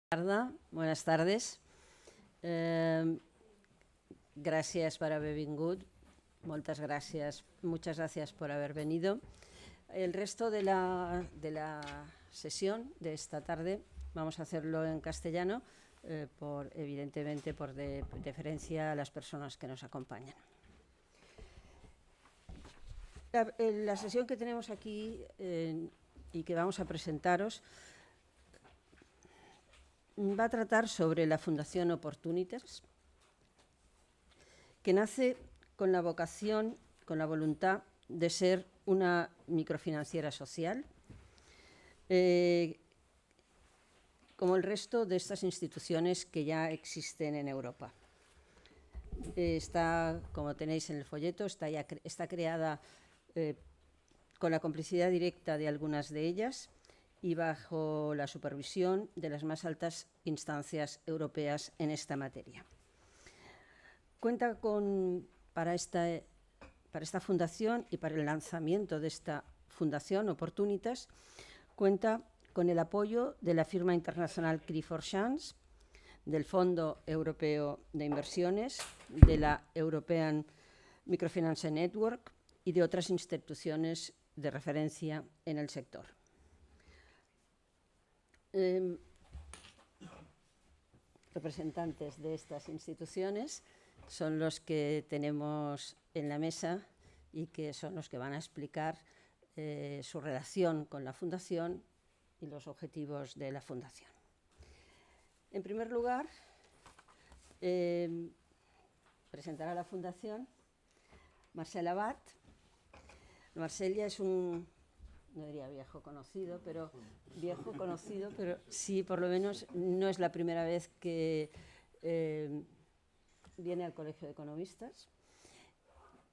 Buenas tardes. Gràcies per haver vingut. Muchas gracias por haber venido. El resto de la sesión de esta tarde vamos a hacerlo en castellano, evidentemente por deferencia a las personas que nos acompañan. La sesión que tenemos aquí y que vamos a presentaros va a tratar sobre la Fundación Opportunities, que nace con la vocación, con la voluntad de ser una microfinanciera social, como el resto de estas instituciones que ya existen en Europa. Está, como tenéis en el folleto, está creada con la complicidad directa de algunas de ellas y bajo la supervisión de las más altas instancias europeas en esta materia. Cuenta para esta fundación y para el lanzamiento de esta Fundación Opportunities, cuenta con el apoyo de la firma internacional Clifford Chance, del Fondo Europeo de Inversiones, de la European Microfinance Network y de otras instituciones de referencia en el sector. Representantes de estas instituciones son los que tenemos en la mesa y que son los que van a explicar su relación con la Fundación y los objetivos de la Fundación. En primer lugar, presentará la Fundación Marcel Abat. Marcel ya es no diría viejo conocido, pero sí, por lo menos no es la primera vez que viene al Colegio de Economistas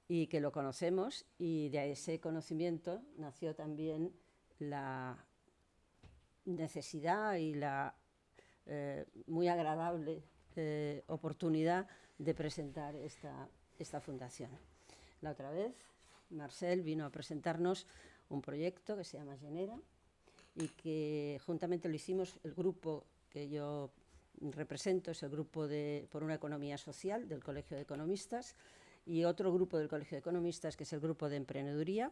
y que lo conocemos, y de ese conocimiento nació también la necesidad y la muy agradable oportunidad de presentar esta fundación. La otra vez, Marcel vino a presentarnos un proyecto que se llama Genera y que juntamente lo hicimos el grupo que yo represento, es el grupo por una economía social del Colegio de Economistas, y otro grupo del Colegio de Economistas que es el grupo de emprendeduría.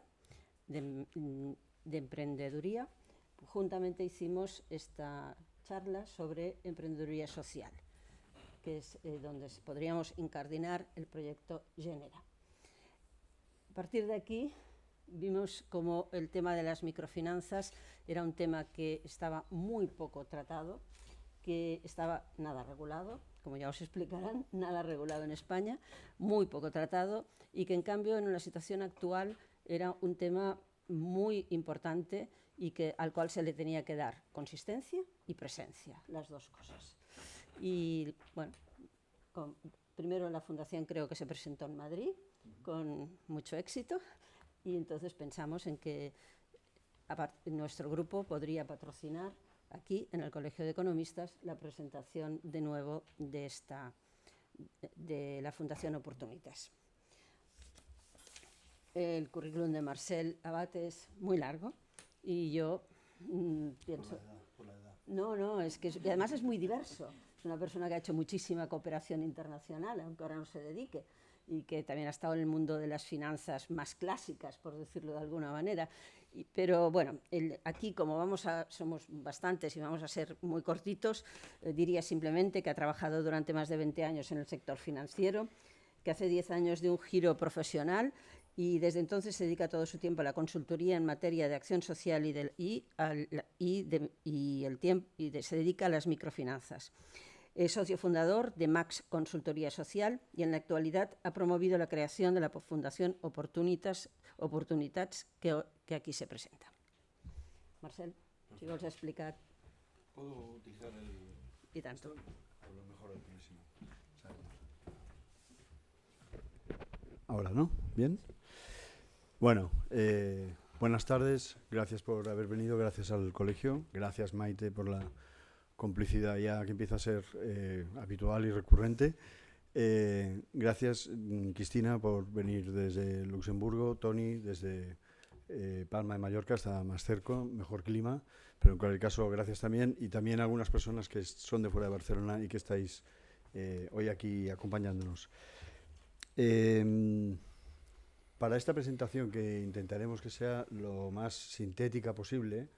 Juntamente hicimos esta charla sobre emprendeduría social, que es donde podríamos incardinar el proyecto Genera. A partir de aquí vimos como el tema de las microfinanzas era un tema que estaba muy poco tratado, que estaba nada regulado, como ya os explicarán, nada regulado en España, muy poco tratado, y que en cambio en la situación actual era un tema muy importante y al cual se le tenía que dar consistencia y presencia, las dos cosas. Y bueno, primero la Fundación creo que se presentó en Madrid con mucho éxito, y entonces pensamos en que nuestro grupo podría patrocinar aquí en el Colegio de Economistas la presentación de nuevo de la Fundación Opportunities. El currículum de Marcel Abat es muy largo y yo pienso... Por la edad. No, es que además es muy diverso. Es una persona que ha hecho muchísima cooperación internacional, aunque ahora no se dedique, y que también ha estado en el mundo de las finanzas más clásicas, por decirlo de alguna manera. Pero bueno, aquí como somos bastantes y vamos a ser muy cortitos, diría simplemente que ha trabajado durante más de 20 años en el sector financiero, que hace 10 años de un giro profesional y desde entonces se dedica todo su tiempo a la consultoría en materia de acción social se dedica a las microfinanzas. Es socio fundador de Max Consultoría Social y en la actualidad ha promovido la creación de la Fundación Opportunities que aquí se presenta. Marcel, si vols explicar. ¿Puedo utilizar Y tanto. A lo mejor el próximo. Ahora, ¿no? ¿Bien? Bueno, buenas tardes. Gracias por haber venido, gracias al colegio. Gracias, Maite, por la complicidad ya que empieza a ser habitual y recurrente. Gracias, Cristina, por venir desde Luxemburgo, Tony desde Palma de Mallorca está más cerca, mejor clima, pero en cualquier caso, gracias también, y también a algunas personas que son de fuera de Barcelona y que estáis hoy aquí acompañándonos. Para esta presentación, que intentaremos que sea lo más sintética posible,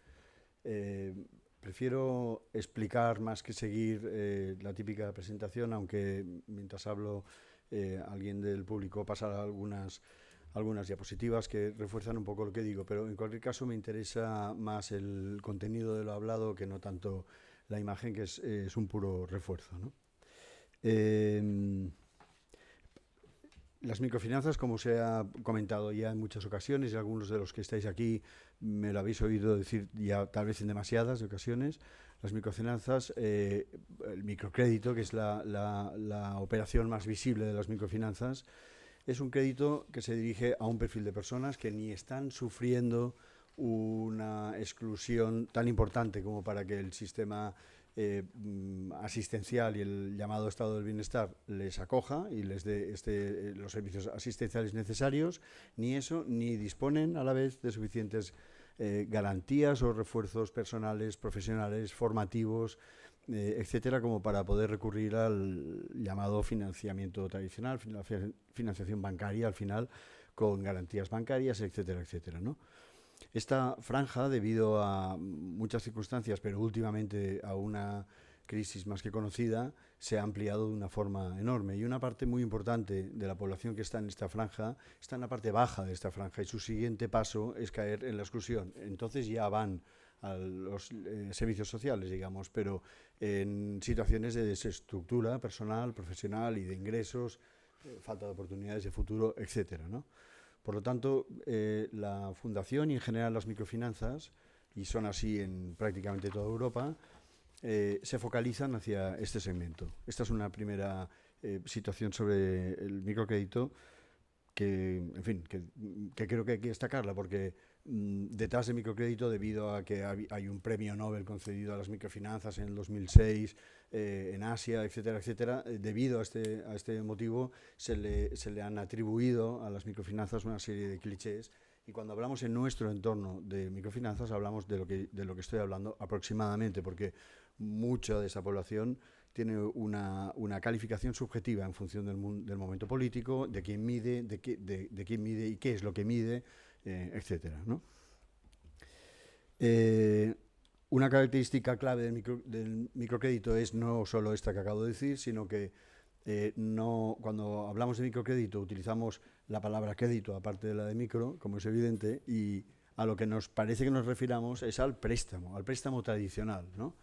prefiero explicar más que seguir la típica presentación, aunque mientras hablo alguien del público pasará algunas diapositivas que refuerzan un poco lo que digo, pero en cualquier caso me interesa más el contenido de lo hablado que no tanto la imagen, que es un puro refuerzo, ¿no? Las microfinanzas, como se ha comentado ya en muchas ocasiones, y algunos de los que estáis aquí me lo habéis oído decir ya tal vez en demasiadas ocasiones, las microfinanzas, el microcrédito, que es la operación más visible de las microfinanzas, es un crédito que se dirige a un perfil de personas que ni están sufriendo una exclusión tan importante como para que el sistema asistencial y el llamado estado del bienestar les acoja y les dé los servicios asistenciales necesarios, ni eso, ni disponen a la vez de suficientes garantías o refuerzos personales, profesionales, formativos, etcétera, como para poder recurrir al llamado financiamiento tradicional, financiación bancaria al final, con garantías bancarias, etcétera, etcétera, ¿no? Esta franja, debido a muchas circunstancias, pero últimamente a una crisis más que conocida, se ha ampliado de una forma enorme. Y una parte muy importante de la población que está en esta franja está en la parte baja de esta franja, y su siguiente paso es caer en la exclusión. Entonces ya van a los servicios sociales, digamos, pero en situaciones de desestructura personal, profesional y de ingresos, falta de oportunidades de futuro, etcétera, ¿no? Por lo tanto, la Fundación y en general las microfinanzas, y son así en prácticamente toda Europa, se focalizan hacia este segmento. Esta es una primera situación sobre el microcrédito que, en fin, que creo que hay que destacarla, porque detrás del microcrédito, debido a que hay un premio Nobel concedido a las microfinanzas en el 2006 en Asia, etcétera, etcétera, debido a este motivo se le han atribuido a las microfinanzas una serie de clichés, y cuando hablamos en nuestro entorno de microfinanzas hablamos de lo que estoy hablando aproximadamente, porque mucha de esa población tiene una calificación subjetiva en función del momento político, de quién mide, de quién mide y qué es lo que mide, etcétera, ¿no? Una característica clave del microcrédito es no solo esta que acabo de decir, sino que cuando hablamos de microcrédito utilizamos la palabra crédito aparte de la de micro, como es evidente, y a lo que nos parece que nos refiramos es al préstamo tradicional, ¿no?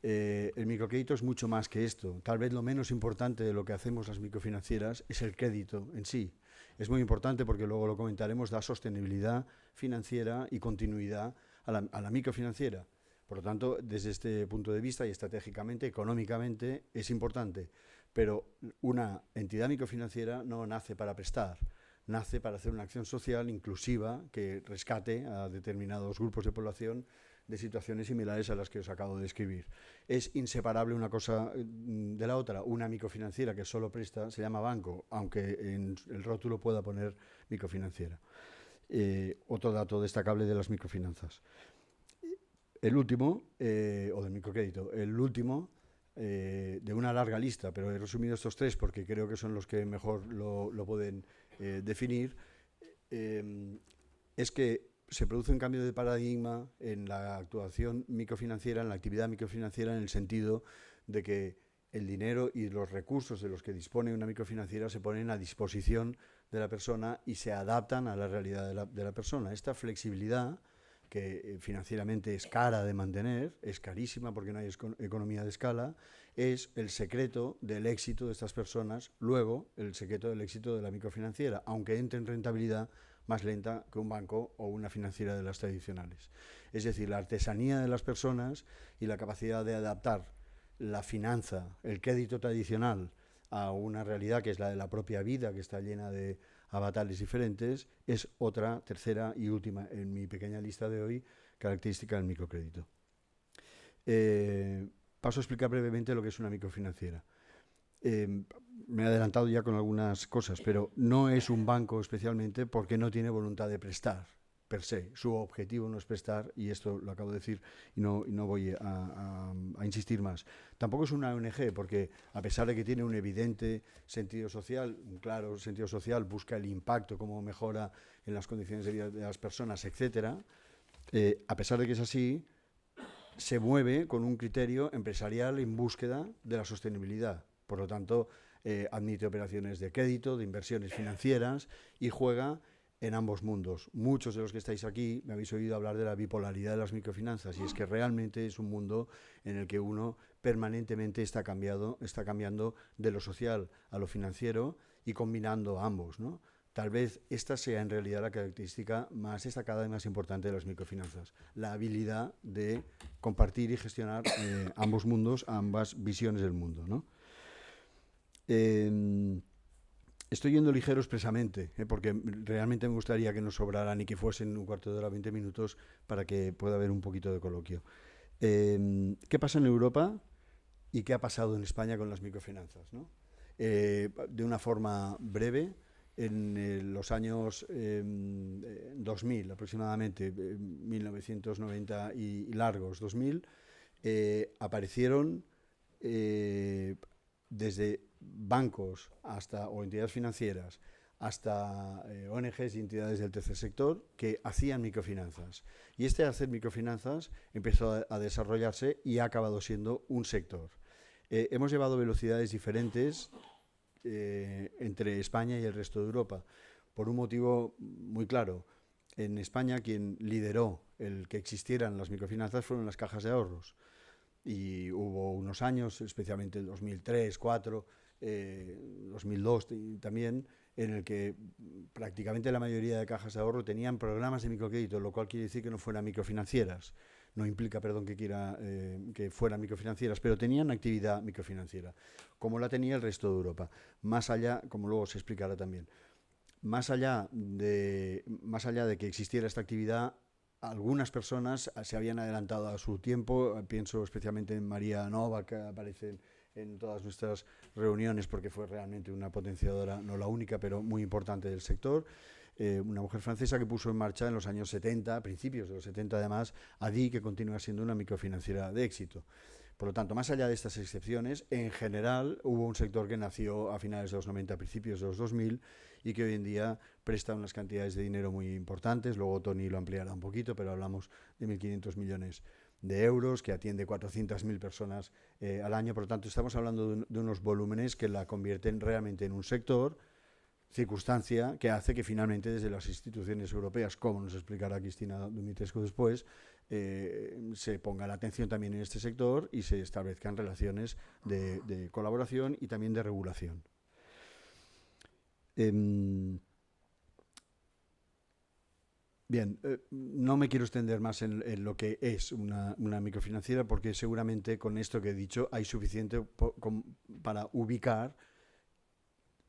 El microcrédito es mucho más que esto. Tal vez lo menos importante de lo que hacemos las microfinancieras es el crédito en sí. Es muy importante porque luego lo comentaremos, da sostenibilidad financiera y continuidad a la microfinanciera. Por lo tanto, desde este punto de vista y estratégicamente, económicamente, es importante. Pero una entidad microfinanciera no nace para prestar, nace para hacer una acción social inclusiva que rescate a determinados grupos de población de situaciones similares a las que os acabo de describir. Es inseparable una cosa de la otra. Una microfinanciera que solo presta se llama banco, aunque en el rótulo pueda poner microfinanciera. Otro dato destacable de las microfinanzas. El último, o del microcrédito, el último de una larga lista, pero he resumido estos tres porque creo que son los que mejor lo pueden definir, es que se produce un cambio de paradigma en la actuación microfinanciera, en la actividad microfinanciera, en el sentido de que el dinero y los recursos de los que dispone una microfinanciera se ponen a disposición de la persona y se adaptan a la realidad de la persona. Esta flexibilidad, que financieramente es cara de mantener, es carísima porque no hay economía de escala, es el secreto del éxito de estas personas, luego el secreto del éxito de la microfinanciera, aunque entre en rentabilidad más lenta que un banco o una financiera de las tradicionales. Es decir, la artesanía de las personas y la capacidad de adaptar la finanza, el crédito tradicional, a una realidad que es la de la propia vida, que está llena de avatares diferentes, es otra, tercera y última en mi pequeña lista de hoy, característica del microcrédito. Paso a explicar brevemente lo que es una microfinanciera. Me he adelantado ya con algunas cosas, pero no es un banco especialmente porque no tiene voluntad de prestar. per se. Su objetivo no es prestar, y esto lo acabo de decir y no voy a insistir más. Tampoco es una ONG, porque a pesar de que tiene un evidente sentido social, un claro sentido social, busca el impacto, cómo mejora en las condiciones de vida de las personas, etcétera, a pesar de que es así, se mueve con un criterio empresarial en búsqueda de la sostenibilidad. Por lo tanto, admite operaciones de crédito, de inversiones financieras y juega en ambos mundos. Muchos de los que estáis aquí me habéis oído hablar de la bipolaridad de las microfinanzas, y es que realmente es un mundo en el que uno permanentemente está cambiando de lo social a lo financiero y combinando ambos, ¿no? Tal vez esta sea en realidad la característica más destacada y más importante de las microfinanzas, la habilidad de compartir y gestionar ambos mundos, ambas visiones del mundo, ¿no? Estoy yendo ligero expresamente, porque realmente me gustaría que nos sobraran y que fuesen un cuarto de hora, 20 minutos, para que pueda haber un poquito de coloquio. ¿Qué pasa en Europa y qué ha pasado en España con las microfinanzas, ¿no? De una forma breve, en los años 2000 aproximadamente, 1990 y largos 2000, aparecieron desde bancos o entidades financieras hasta ONGs y entidades del tercer sector que hacían microfinanzas. Y este hacer microfinanzas empezó a desarrollarse y ha acabado siendo un sector. Hemos llevado velocidades diferentes entre España y el resto de Europa, por un motivo muy claro. En España quien lideró el que existieran las microfinanzas fueron las cajas de ahorros. Y hubo unos años, especialmente en 2003, 2004, 2002 también, en el que prácticamente la mayoría de cajas de ahorro tenían programas de microcrédito, lo cual quiere decir que no fueran microfinancieras. No implica, perdón, que fueran microfinancieras, pero tenían actividad microfinanciera, como la tenía el resto de Europa. Más allá, como luego se explicará también, más allá de que existiera esta actividad, algunas personas se habían adelantado a su tiempo. Pienso especialmente en María Nova, que aparece en todas nuestras reuniones porque fue realmente una potenciadora, no la única, pero muy importante del sector. Una mujer francesa que puso en marcha en los años 70, principios de los 70 además, ADI, que continúa siendo una microfinanciera de éxito. Por lo tanto, más allá de estas excepciones, en general hubo un sector que nació a finales de los 90, principios de los 2000, y que hoy en día presta unas cantidades de dinero muy importantes. Luego Tony lo ampliará un poquito, pero hablamos de 1.500 millones de euros, que atiende 400.000 personas al año. Por lo tanto, estamos hablando de unos volúmenes que la convierten realmente en un sector, circunstancia que hace que finalmente desde las instituciones europeas, como nos explicará Cristina Dumitrescu después, se ponga la atención también en este sector y se establezcan relaciones de colaboración y también de regulación. Bien, no me quiero extender más en lo que es una microfinanciera, porque seguramente con esto que he dicho hay suficiente para ubicar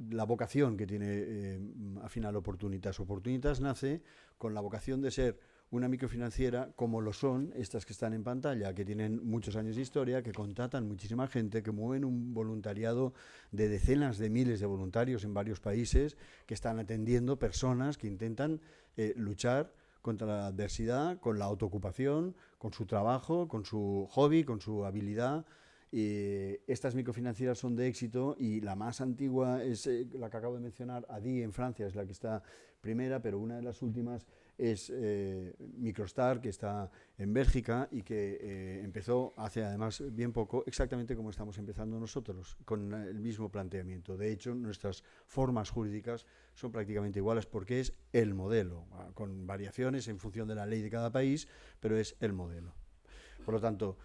la vocación que tiene al final Oportunitas. Oportunitas nace con la vocación de ser una microfinanciera como lo son estas que están en pantalla, que tienen muchos años de historia, que contratan muchísima gente, que mueven un voluntariado de decenas de miles de voluntarios en varios países, que están atendiendo personas que intentan luchar contra la adversidad, con la autoocupación, con su trabajo, con su hobby, con su habilidad. Estas microfinancieras son de éxito, y la más antigua es la que acabo de mencionar, ADI en Francia, es la que está primera, pero una de las últimas es Microstar, que está en Bélgica y que empezó hace además bien poco, exactamente como estamos empezando nosotros, con el mismo planteamiento. De hecho, nuestras formas jurídicas son prácticamente iguales porque es el modelo, con variaciones en función de la ley de cada país, pero es el modelo. Por lo tanto,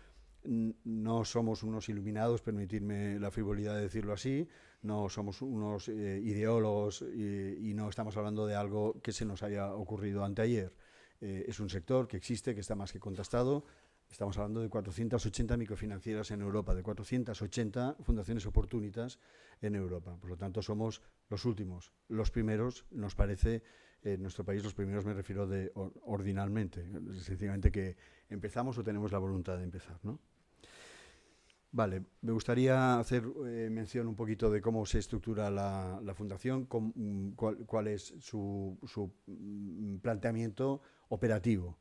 no somos unos iluminados, permitidme la frivolidad de decirlo así, no somos unos ideólogos y no estamos hablando de algo que se nos haya ocurrido anteayer. Es un sector que existe, que está más que contrastado. Estamos hablando de 480 microfinancieras en Europa, de 480 fundaciones Oportunitas en Europa. Por lo tanto, somos los últimos, los primeros, nos parece, en nuestro país, los primeros me refiero ordinalmente, sencillamente que empezamos o tenemos la voluntad de empezar, ¿no? Vale, me gustaría hacer mención un poquito de cómo se estructura la fundación, cuál es su planteamiento operativo.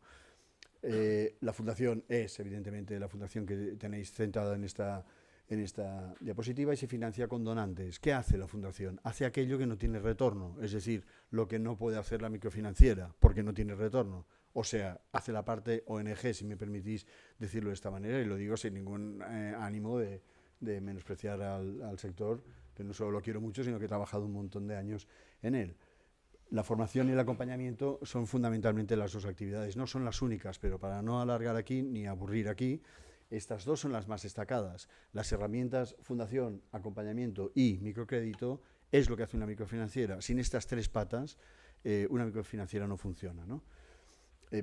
La fundación es, evidentemente, la fundación que tenéis centrada en esta diapositiva y se financia con donantes. ¿Qué hace la fundación? Hace aquello que no tiene retorno, es decir, lo que no puede hacer la microfinanciera porque no tiene retorno. O sea, hace la parte ONG, si me permitís decirlo de esta manera, y lo digo sin ningún ánimo de menospreciar al sector, que no solo lo quiero mucho, sino que he trabajado un montón de años en él. La formación y el acompañamiento son fundamentalmente las dos actividades. No son las únicas, pero para no alargar aquí ni aburrir aquí, estas dos son las más destacadas. Las herramientas fundación, acompañamiento y microcrédito es lo que hace una microfinanciera. Sin estas tres patas, una microfinanciera no funciona, ¿no?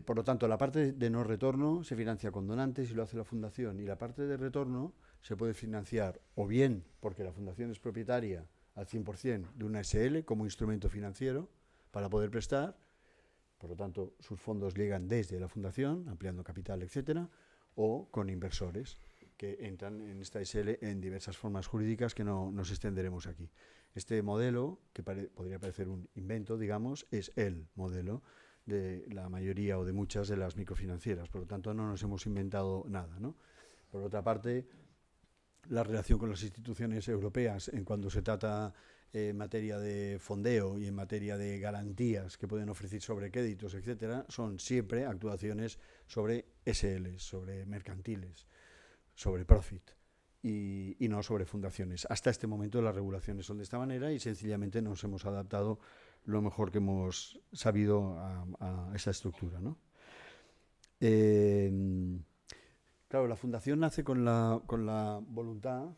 Por lo tanto, la parte de no retorno se financia con donantes y lo hace la fundación. Y la parte de retorno se puede financiar o bien porque la fundación es propietaria al 100% de una SL como instrumento financiero para poder prestar, por lo tanto, sus fondos llegan desde la fundación, ampliando capital, etcétera, o con inversores que entran en esta SL en diversas formas jurídicas que no nos extenderemos aquí. Este modelo, que podría parecer un invento, digamos, es el modelo de la mayoría o de muchas de las microfinancieras. Por lo tanto, no nos hemos inventado nada, ¿no? Por otra parte, la relación con las instituciones europeas en cuando se trata en materia de fondeo y en materia de garantías que pueden ofrecer sobre créditos, etcétera, son siempre actuaciones sobre SLs, sobre mercantiles, sobre profit y no sobre fundaciones. Hasta este momento las regulaciones son de esta manera y sencillamente nos hemos adaptado lo mejor que hemos sabido a esa estructura, ¿no? Claro, la fundación nace con la voluntad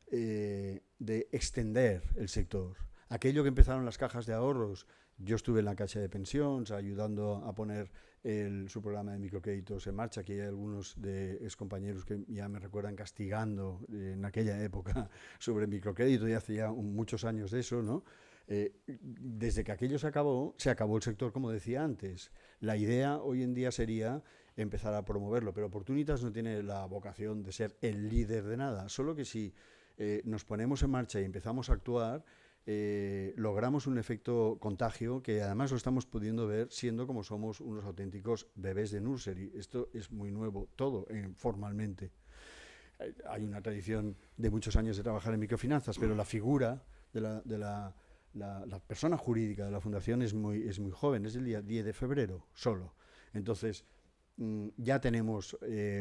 de extender el sector. Aquello que empezaron las cajas de ahorros, yo estuve en la Caixa de Pensions ayudando a poner su programa de microcréditos en marcha, que hay algunos de excompañeros que ya me recuerdan castigando en aquella época sobre microcrédito, y hace ya muchos años de eso, ¿no? Desde que aquello se acabó el sector, como decía antes. La idea hoy en día sería empezar a promoverlo, pero Oportunitas no tiene la vocación de ser el líder de nada, solo que si nos ponemos en marcha y empezamos a actuar, logramos un efecto contagio que además lo estamos pudiendo ver siendo como somos unos auténticos bebés de nursery. Esto es muy nuevo, todo formalmente. Hay una tradición de muchos años de trabajar en microfinanzas, pero la figura de la persona jurídica de la fundación es muy joven, es el día 10 de febrero solo. Entonces, ya tenemos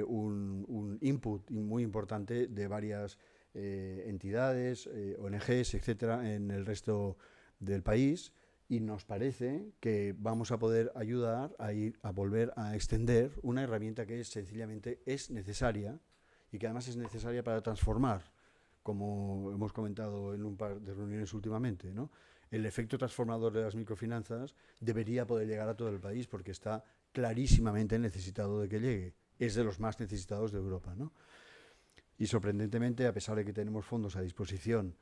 un input muy importante de varias entidades, ONGs, etcétera, en el resto del país, y nos parece que vamos a poder ayudar a volver a extender una herramienta que sencillamente es necesaria y que además es necesaria para transformar, como hemos comentado en un par de reuniones últimamente, ¿no? El efecto transformador de las microfinanzas debería poder llegar a todo el país porque está clarísimamente necesitado de que llegue. Es de los más necesitados de Europa, ¿no? Y sorprendentemente, a pesar de que tenemos fondos a disposición,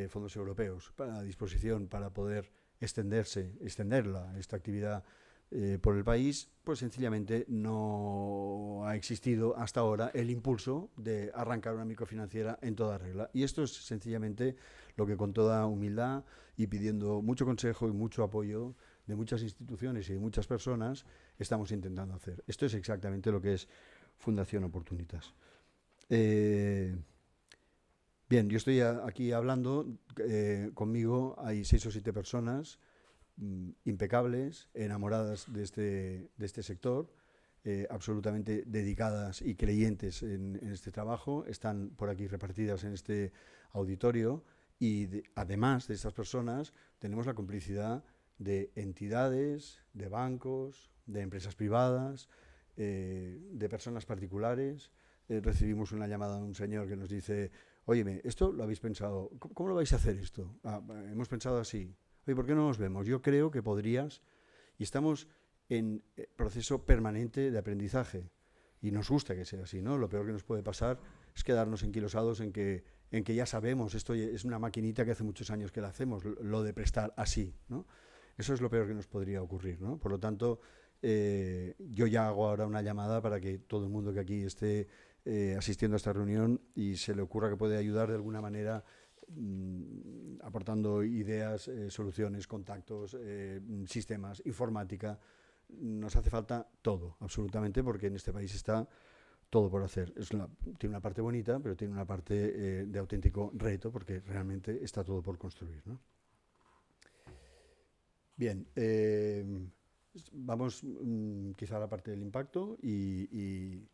fondos europeos a disposición para poder extender esta actividad por el país, pues sencillamente no ha existido hasta ahora el impulso de arrancar una microfinanciera en toda regla. Y esto es sencillamente lo que, con toda humildad y pidiendo mucho consejo y mucho apoyo de muchas instituciones y de muchas personas, estamos intentando hacer. Esto es exactamente lo que es Fundación Oportunitas. Bien, yo estoy aquí hablando, conmigo hay 6 o 7 personas impecables, enamoradas de este sector, absolutamente dedicadas y creyentes en este trabajo. Están por aquí repartidas en este auditorio y además de estas personas tenemos la complicidad de entidades, de bancos, de empresas privadas, de personas particulares. Recibimos una llamada de un señor que nos dice: óyeme, ¿esto lo habéis pensado? ¿Cómo lo vais a hacer esto? Hemos pensado así. Oye, ¿por qué no nos vemos? Yo creo que podrías. Y estamos en proceso permanente de aprendizaje. Y nos gusta que sea así, ¿no? Lo peor que nos puede pasar es quedarnos enquilosados en que ya sabemos, esto es una maquinita que hace muchos años que la hacemos, lo de prestar así, ¿no? Eso es lo peor que nos podría ocurrir, ¿no? Por lo tanto, yo ya hago ahora una llamada para que todo el mundo que aquí esté asistiendo a esta reunión y se le ocurra que puede ayudar de alguna manera aportando ideas, soluciones, contactos, sistemas, informática. Nos hace falta todo, absolutamente, porque en este país está todo por hacer. Tiene una parte bonita, pero tiene una parte de auténtico reto, porque realmente está todo por construir, ¿no? Bien, vamos quizá a la parte del impacto y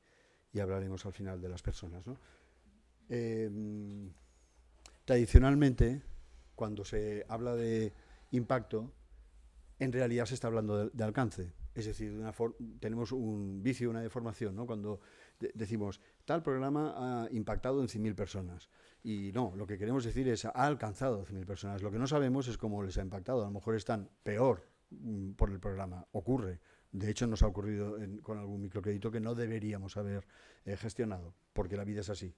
hablaremos al final de las personas, ¿no? Tradicionalmente, cuando se habla de impacto, en realidad se está hablando de alcance. Es decir, tenemos un vicio, una deformación, ¿no? Cuando decimos, tal programa ha impactado en 100.000 personas. Y no, lo que queremos decir es, ha alcanzado a 100.000 personas. Lo que no sabemos es cómo les ha impactado. A lo mejor están peor por el programa. Ocurre. De hecho, nos ha ocurrido con algún microcrédito que no deberíamos haber gestionado, porque la vida es así.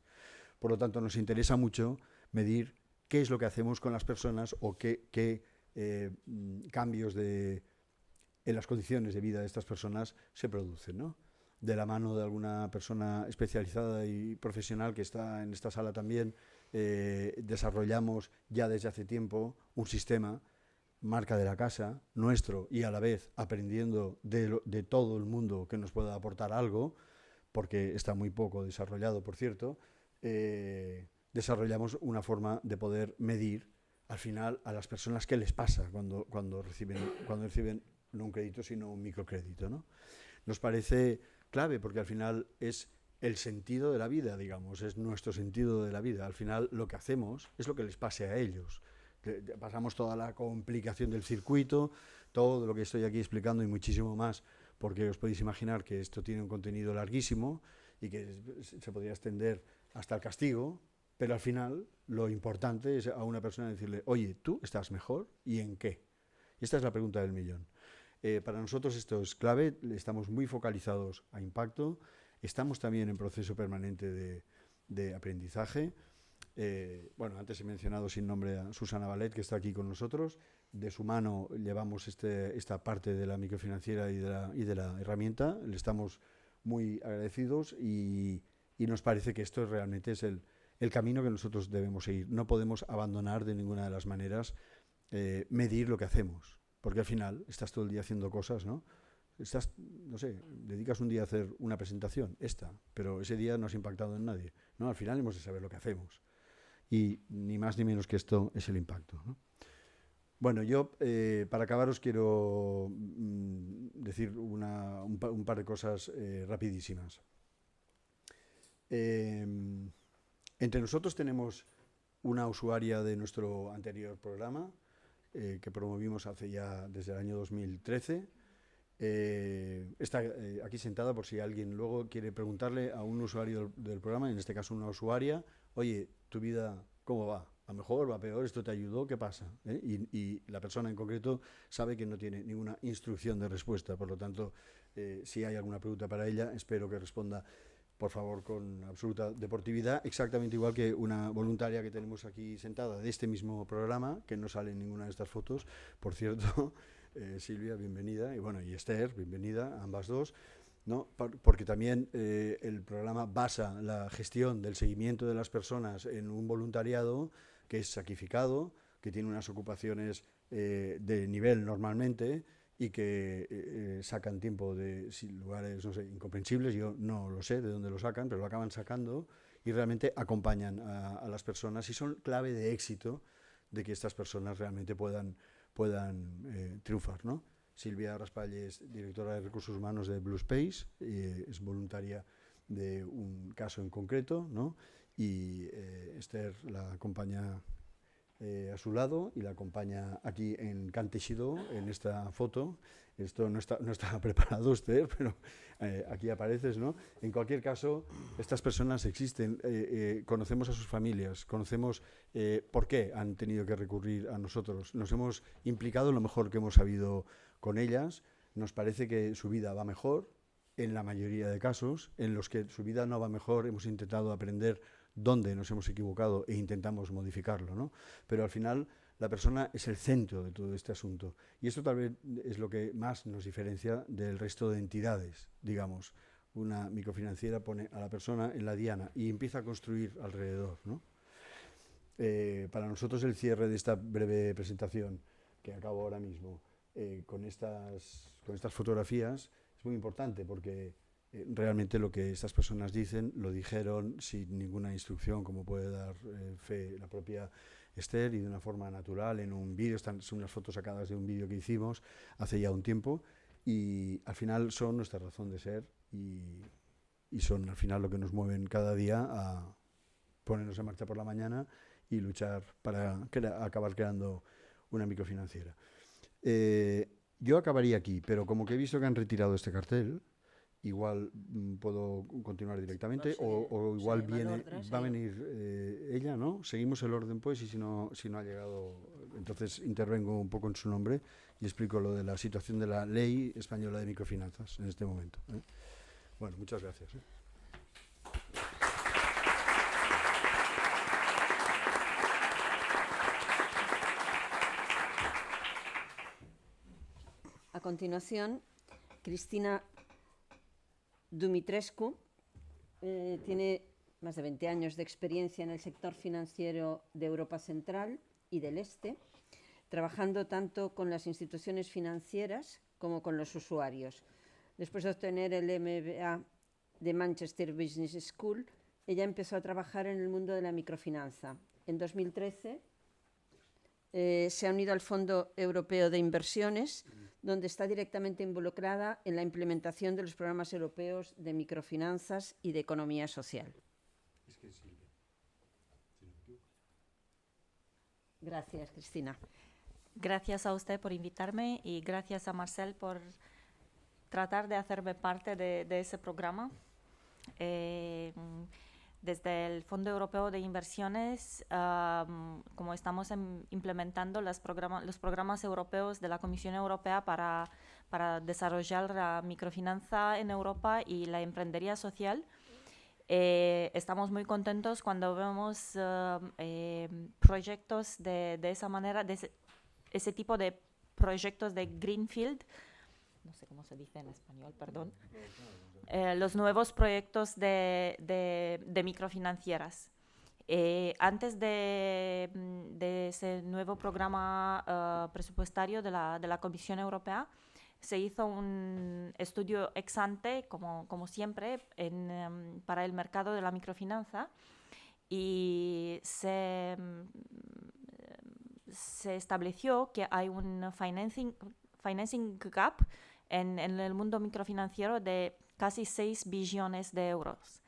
Por lo tanto, nos interesa mucho medir qué es lo que hacemos con las personas o qué cambios en las condiciones de vida de estas personas se producen, ¿no? De la mano de alguna persona especializada y profesional que está en esta sala también, desarrollamos ya desde hace tiempo un sistema, marca de la casa, nuestro, y a la vez aprendiendo de todo el mundo que nos pueda aportar algo, porque está muy poco desarrollado, por cierto, desarrollamos una forma de poder medir al final a las personas qué les pasa cuando reciben no un crédito sino un microcrédito, ¿no? Nos parece clave porque al final es el sentido de la vida, digamos, es nuestro sentido de la vida. Al final lo que hacemos es lo que les pase a ellos. Pasamos toda la complicación del circuito, todo lo que estoy aquí explicando y muchísimo más, porque os podéis imaginar que esto tiene un contenido larguísimo y que se podría extender hasta el castigo, pero al final lo importante es a una persona decirle, oye, ¿tú estás mejor? ¿Y en qué? Esta es la pregunta del millón. Para nosotros esto es clave, estamos muy focalizados a impacto, estamos también en proceso permanente de aprendizaje. Bueno, antes he mencionado sin nombre a Susana Vallet, que está aquí con nosotros. De su mano llevamos esta parte de la microfinanciera y de la herramienta. Le estamos muy agradecidos y nos parece que esto realmente es el camino que nosotros debemos seguir. No podemos abandonar de ninguna de las maneras medir lo que hacemos, porque al final estás todo el día haciendo cosas, ¿no? No sé, dedicas un día a hacer una presentación, pero ese día no has impactado en nadie, ¿no? Al final hemos de saber lo que hacemos. Y ni más ni menos que esto es el impacto, ¿no? Bueno, yo para acabar os quiero decir un par de cosas rapidísimas. Entre nosotros tenemos una usuaria de nuestro anterior programa que promovimos desde el año 2013. Está aquí sentada por si alguien luego quiere preguntarle a un usuario del programa, en este caso una usuaria, oye, ¿tu vida cómo va? ¿Va mejor? ¿Va peor? ¿Esto te ayudó? ¿Qué pasa? Y la persona en concreto sabe que no tiene ninguna instrucción de respuesta, por lo tanto, si hay alguna pregunta para ella, espero que responda, por favor, con absoluta deportividad, exactamente igual que una voluntaria que tenemos aquí sentada de este mismo programa, que no sale en ninguna de estas fotos, por cierto. Silvia, bienvenida, y Esther, bienvenida, ambas dos, ¿no? Porque también el programa basa la gestión del seguimiento de las personas en un voluntariado que es sacrificado, que tiene unas ocupaciones de nivel normalmente y que sacan tiempo de lugares, no sé, incomprensibles. Yo no lo sé de dónde lo sacan, pero lo acaban sacando y realmente acompañan a las personas y son clave de éxito de que estas personas realmente puedan triunfar, ¿no? Silvia Raspalle es directora de Recursos Humanos de Blue Space, es voluntaria de un caso en concreto, ¿no? Y Esther la acompaña a su lado y la acompaña aquí en Canteixidó, en esta foto. Esto no está preparado, Esther, pero aquí apareces, ¿no? En cualquier caso, estas personas existen, conocemos a sus familias, conocemos por qué han tenido que recurrir a nosotros. Nos hemos implicado lo mejor que hemos sabido con ellas, nos parece que su vida va mejor, en la mayoría de casos, en los que su vida no va mejor, hemos intentado aprender dónde nos hemos equivocado e intentamos modificarlo, ¿no? Pero al final la persona es el centro de todo este asunto. Y esto tal vez es lo que más nos diferencia del resto de entidades, digamos. una microfinanciera pone a la persona en la diana y empieza a construir alrededor, ¿no? Para nosotros el cierre de esta breve presentación, que acabo ahora mismo, con estas fotografías, es muy importante porque realmente lo que estas personas dicen lo dijeron sin ninguna instrucción, como puede dar fe la propia Esther, y de una forma natural en un vídeo. Son unas fotos sacadas de un vídeo que hicimos hace ya un tiempo, y al final son nuestra razón de ser y son al final lo que nos mueven cada día a ponernos en marcha por la mañana y luchar para acabar creando una microfinanciera. Yo acabaría aquí, pero como que he visto que han retirado este cartel, igual puedo continuar directamente, o igual va a venir ella, ¿no? Seguimos el orden, pues, y si no ha llegado, entonces intervengo un poco en su nombre y explico lo de la situación de la Ley Española de Microfinanzas en este momento. Bueno, muchas gracias. A continuación, Cristina Dumitrescu tiene más de 20 años de experiencia en el sector financiero de Europa Central y del Este, trabajando tanto con las instituciones financieras como con los usuarios. Después de obtener el MBA de Manchester Business School, ella empezó a trabajar en el mundo de la microfinanza. En 2013 se ha unido al Fondo Europeo de Inversiones, donde está directamente involucrada en la implementación de los programas europeos de microfinanzas y de economía social. Gracias, Cristina. Gracias a usted por invitarme y gracias a Marcel por tratar de hacerme parte de ese programa. Desde el Fondo Europeo de Inversiones, como estamos implementando los programas europeos de la Comisión Europea para desarrollar la microfinanza en Europa y la emprendería social, estamos muy contentos cuando vemos proyectos de esa manera, ese tipo de proyectos de Greenfield, no sé cómo se dice en español, perdón, los nuevos proyectos de microfinancieras. Antes de ese nuevo programa presupuestario de la Comisión Europea, se hizo un estudio ex ante, como siempre, para el mercado de la microfinanza, y se estableció que hay un financing gap en el mundo microfinanciero de casi 6 billones de euros.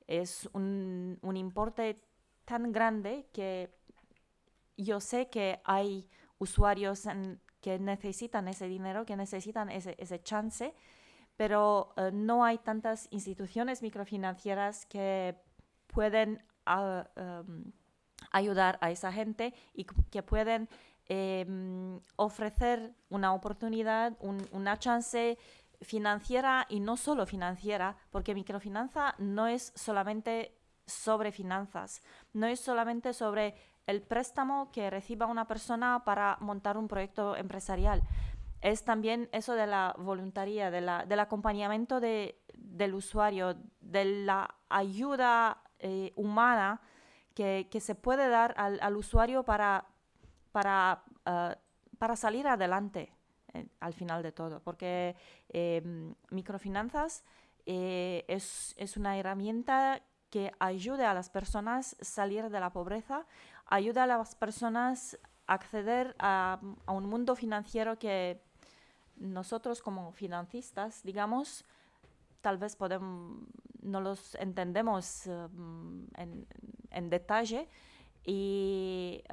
Es un importe tan grande que yo sé que hay usuarios que necesitan ese dinero, que necesitan ese chance, pero no hay tantas instituciones microfinancieras que pueden ayudar a esa gente y que pueden ofrecer una oportunidad, una chance financiera, y no solo financiera, porque microfinanza no es solamente sobre finanzas, no es solamente sobre el préstamo que reciba una persona para montar un proyecto empresarial. Es también eso de la voluntaría, del acompañamiento del usuario, de la ayuda humana que se puede dar al usuario para salir adelante al final de todo, porque microfinanzas es una herramienta que ayude a las personas a salir de la pobreza, ayuda a las personas a acceder a un mundo financiero que nosotros como financistas, digamos, tal vez no los entendemos en detalle, y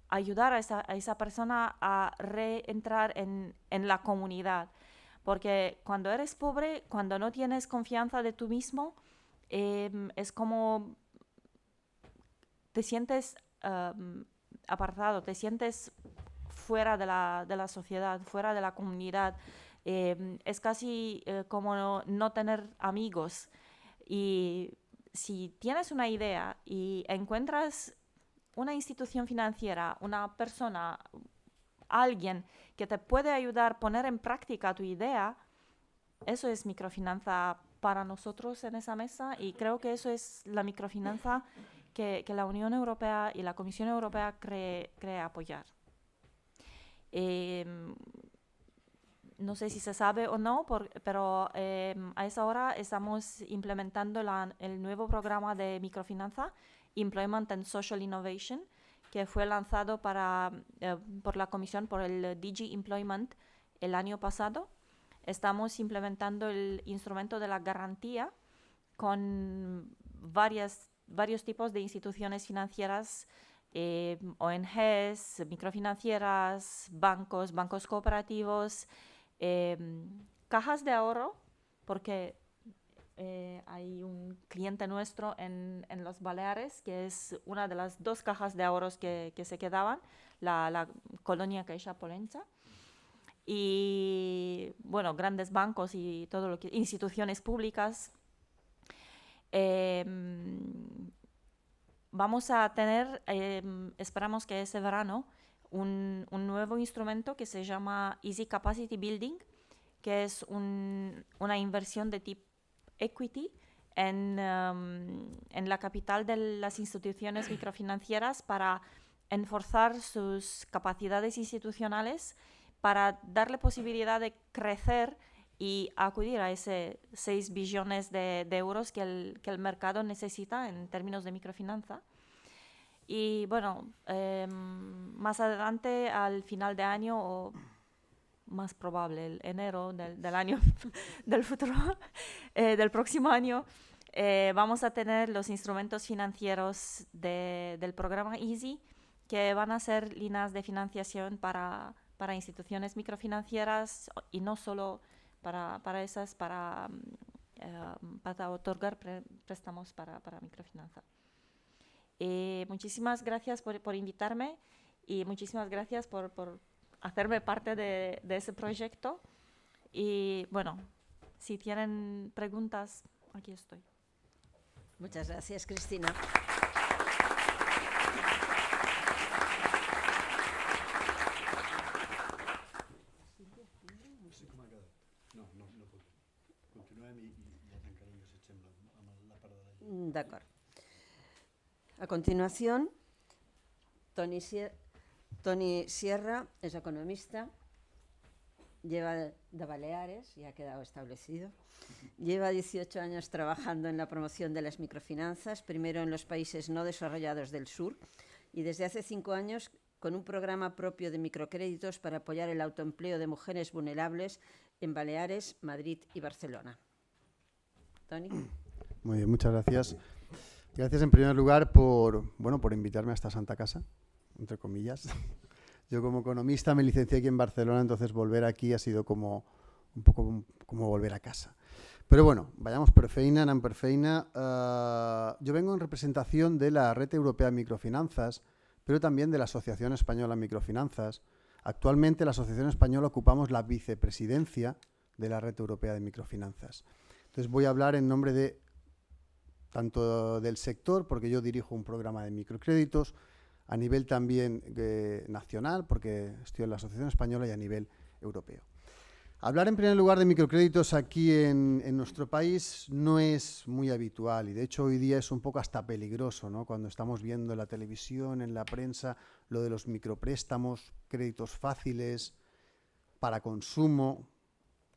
ayudar a esa persona a reentrar en la comunidad. Porque cuando eres pobre, cuando no tienes confianza de tú mismo, es como te sientes apartado, te sientes fuera de la sociedad, fuera de la comunidad. Es casi como no tener amigos. Y si tienes una idea y encuentras una institución financiera, una persona, alguien que te puede ayudar a poner en práctica tu idea, eso es microfinanza para nosotros en esa mesa, y creo que eso es la microfinanza que la Unión Europea y la Comisión Europea cree apoyar. No sé si se sabe o no, pero a esa hora estamos implementando el nuevo programa de microfinanza, Employment and Social Innovation, que fue lanzado por la Comisión, por el DG Employment el año pasado. Estamos implementando el instrumento de la garantía con varios tipos de instituciones financieras, ONGs, microfinancieras, bancos cooperativos, cajas de ahorro, porque hay un cliente nuestro en los Baleares, que es una de las 2 cajas de ahorros que se quedaban, la Colonia Caixa Pollença. Y, bueno, grandes bancos y todo lo que... instituciones públicas. Vamos a tener, esperamos que ese verano, un nuevo instrumento que se llama Easy Capacity Building, que es una inversión de tipo equity en la capital de las instituciones microfinancieras para enforzar sus capacidades institucionales, para darle posibilidad de crecer y acudir a ese 6 billones de euros que el mercado necesita en términos de microfinanza. Y bueno, más adelante, al final de año, o más probable, el enero del año del futuro, del próximo año, vamos a tener los instrumentos financieros del programa EASY, que van a ser líneas de financiación para instituciones microfinancieras, y no solo para esas, para otorgar préstamos para microfinanza. Muchísimas gracias por invitarme, y muchísimas gracias por hacerme parte de ese proyecto. Y bueno, si tienen preguntas, aquí estoy. Muchas gracias, Cristina. D'acord. A continuación, Toni Sierra es economista, lleva de Baleares, ya ha quedado establecido. Lleva 18 años trabajando en la promoción de las microfinanzas, primero en los países no desarrollados del sur, y desde hace 5 años con un programa propio de microcréditos para apoyar el autoempleo de mujeres vulnerables en Baleares, Madrid y Barcelona. Toni. Muy bien, muchas gracias. Gracias en primer lugar por invitarme a esta santa casa, entre comillas. Yo como economista me licencié aquí en Barcelona, entonces volver aquí ha sido como un poco como volver a casa. Pero bueno, vayamos per feina, anant per feina. Yo vengo en representación de la Red Europea de Microfinanzas, pero también de la Asociación Española de Microfinanzas. Actualmente la Asociación Española ocupamos la vicepresidencia de la Red Europea de Microfinanzas. Entonces voy a hablar en nombre de tanto del sector, porque yo dirijo un programa de microcréditos, a nivel también nacional, porque estoy en la Asociación Española, y a nivel europeo. Hablar en primer lugar de microcréditos aquí en nuestro país no es muy habitual, y de hecho hoy día es un poco hasta peligroso, ¿no? Cuando estamos viendo en la televisión, en la prensa, lo de los micropréstamos, créditos fáciles para consumo,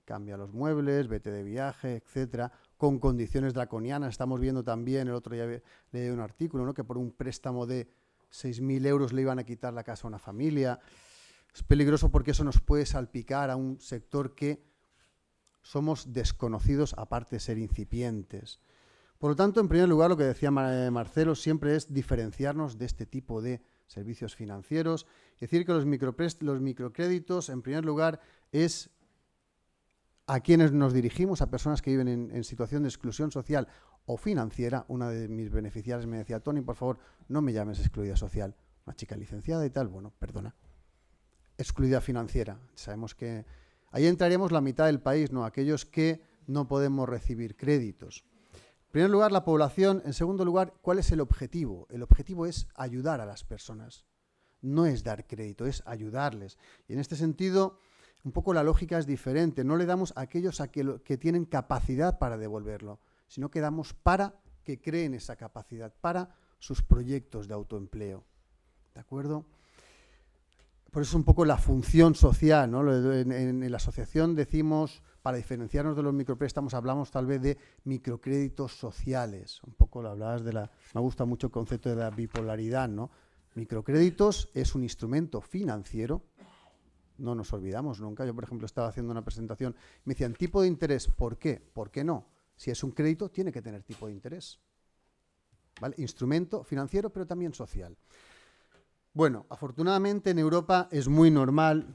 cambia los muebles, vete de viaje, etcétera, con condiciones draconianas. Estamos viendo también, el otro día leí un artículo, ¿no?, que por un préstamo de 6.000 euros le iban a quitar la casa a una familia. Es peligroso porque eso nos puede salpicar a un sector que somos desconocidos, aparte de ser incipientes. Por lo tanto, en primer lugar, lo que decía Marcelo siempre es diferenciarnos de este tipo de servicios financieros. Decir que los microcréditos, en primer lugar, es a quienes nos dirigimos, a personas que viven en situación de exclusión social o financiera. Una de mis beneficiarias me decía: Toni, por favor, no me llames excluida social. Una chica licenciada y tal, bueno, perdona. Excluida financiera. Sabemos que ahí entraríamos la mitad del país, ¿no? Aquellos que no podemos recibir créditos. En primer lugar, la población. En segundo lugar, ¿cuál es el objetivo? El objetivo es ayudar a las personas. No es dar crédito, es ayudarles. Y en este sentido, un poco la lógica es diferente. No le damos a aquellos que tienen capacidad para devolverlo, sino que damos para que creen esa capacidad, para sus proyectos de autoempleo. ¿De acuerdo? Por eso es un poco la función social, ¿no? En la asociación decimos, para diferenciarnos de los micropréstamos, hablamos tal vez de microcréditos sociales. Un poco lo hablabas me gusta mucho el concepto de la bipolaridad, ¿no? Microcréditos es un instrumento financiero. No nos olvidamos nunca. Yo, por ejemplo, estaba haciendo una presentación, me decían, tipo de interés, ¿por qué? ¿Por qué no? Si es un crédito, tiene que tener tipo de interés. ¿Vale? Instrumento financiero, pero también social. Bueno, afortunadamente en Europa es muy normal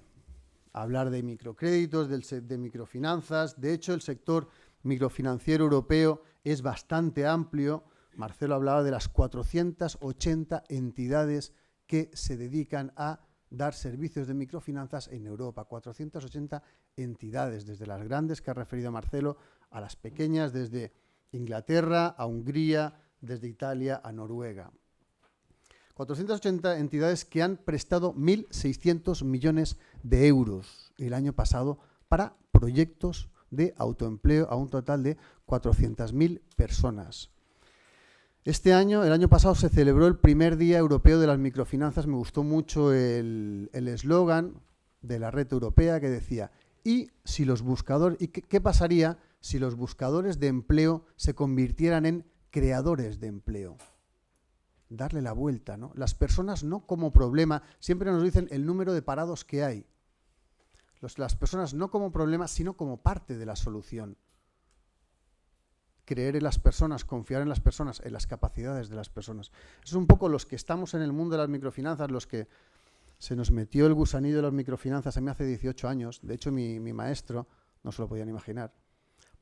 hablar de microcréditos, de microfinanzas. De hecho, el sector microfinanciero europeo es bastante amplio. Marcelo hablaba de las 480 entidades que se dedican a dar servicios de microfinanzas en Europa. 480 entidades, desde las grandes que ha referido Marcelo a las pequeñas, desde Inglaterra a Hungría, desde Italia a Noruega. 480 entidades que han prestado 1.600 millones de euros el año pasado para proyectos de autoempleo a un total de 400.000 personas. Este año, el año pasado, se celebró el primer Día Europeo de las Microfinanzas. Me gustó mucho el eslogan de la red europea que decía, ¿qué pasaría si los buscadores de empleo se convirtieran en creadores de empleo? Darle la vuelta, ¿no? Las personas no como problema, siempre nos dicen el número de parados que hay. Las personas no como problema, sino como parte de la solución. Creer en las personas, confiar en las personas, en las capacidades de las personas. Es un poco los que estamos en el mundo de las microfinanzas, los que se nos metió el gusanillo de las microfinanzas a mí hace 18 años. De hecho, mi maestro, no se lo podían imaginar,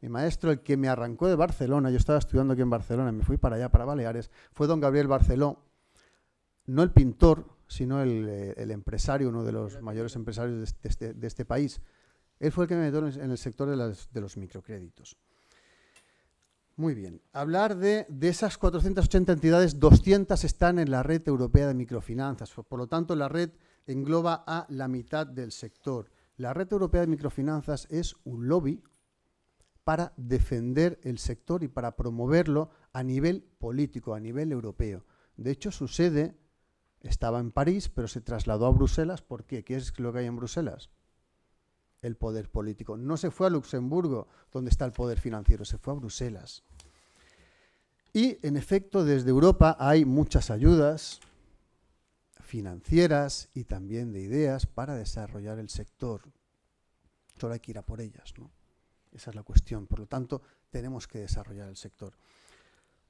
mi maestro, el que me arrancó de Barcelona, yo estaba estudiando aquí en Barcelona, me fui para allá, para Baleares, fue don Gabriel Barceló, no el pintor, sino el empresario, uno de los mayores empresarios de este país. Él fue el que me metió en el sector de los microcréditos. Muy bien. Hablar de esas 480 entidades, 200 están en la red europea de microfinanzas. Por lo tanto, la red engloba a la mitad del sector. La red europea de microfinanzas es un lobby para defender el sector y para promoverlo a nivel político, a nivel europeo. De hecho, su sede estaba en París, pero se trasladó a Bruselas. ¿Por qué? ¿Qué es lo que hay en Bruselas? El poder político. No se fue a Luxemburgo, donde está el poder financiero, se fue a Bruselas. Y, en efecto, desde Europa hay muchas ayudas financieras y también de ideas para desarrollar el sector. Solo hay que ir a por ellas, ¿no? Esa es la cuestión. Por lo tanto, tenemos que desarrollar el sector.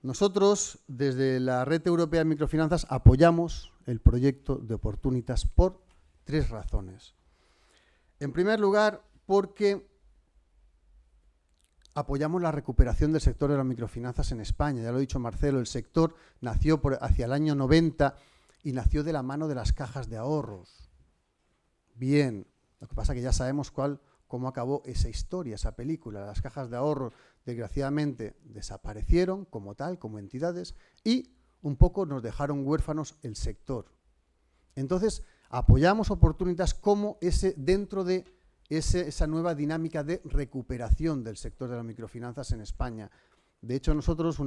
Nosotros, desde la Red Europea de Microfinanzas, apoyamos el proyecto de Oportunitas por 3 razones. En primer lugar, porque apoyamos la recuperación del sector de las microfinanzas en España. Ya lo ha dicho Marcelo, el sector nació hacia el año 90 y nació de la mano de las cajas de ahorros. Bien, lo que pasa es que ya sabemos cómo acabó esa historia, esa película. Las cajas de ahorros, desgraciadamente, desaparecieron como tal, como entidades, y un poco nos dejaron huérfanos el sector. Entonces, apoyamos Oportunitas como dentro de esa nueva dinámica de recuperación del sector de las microfinanzas en España. De hecho, nosotros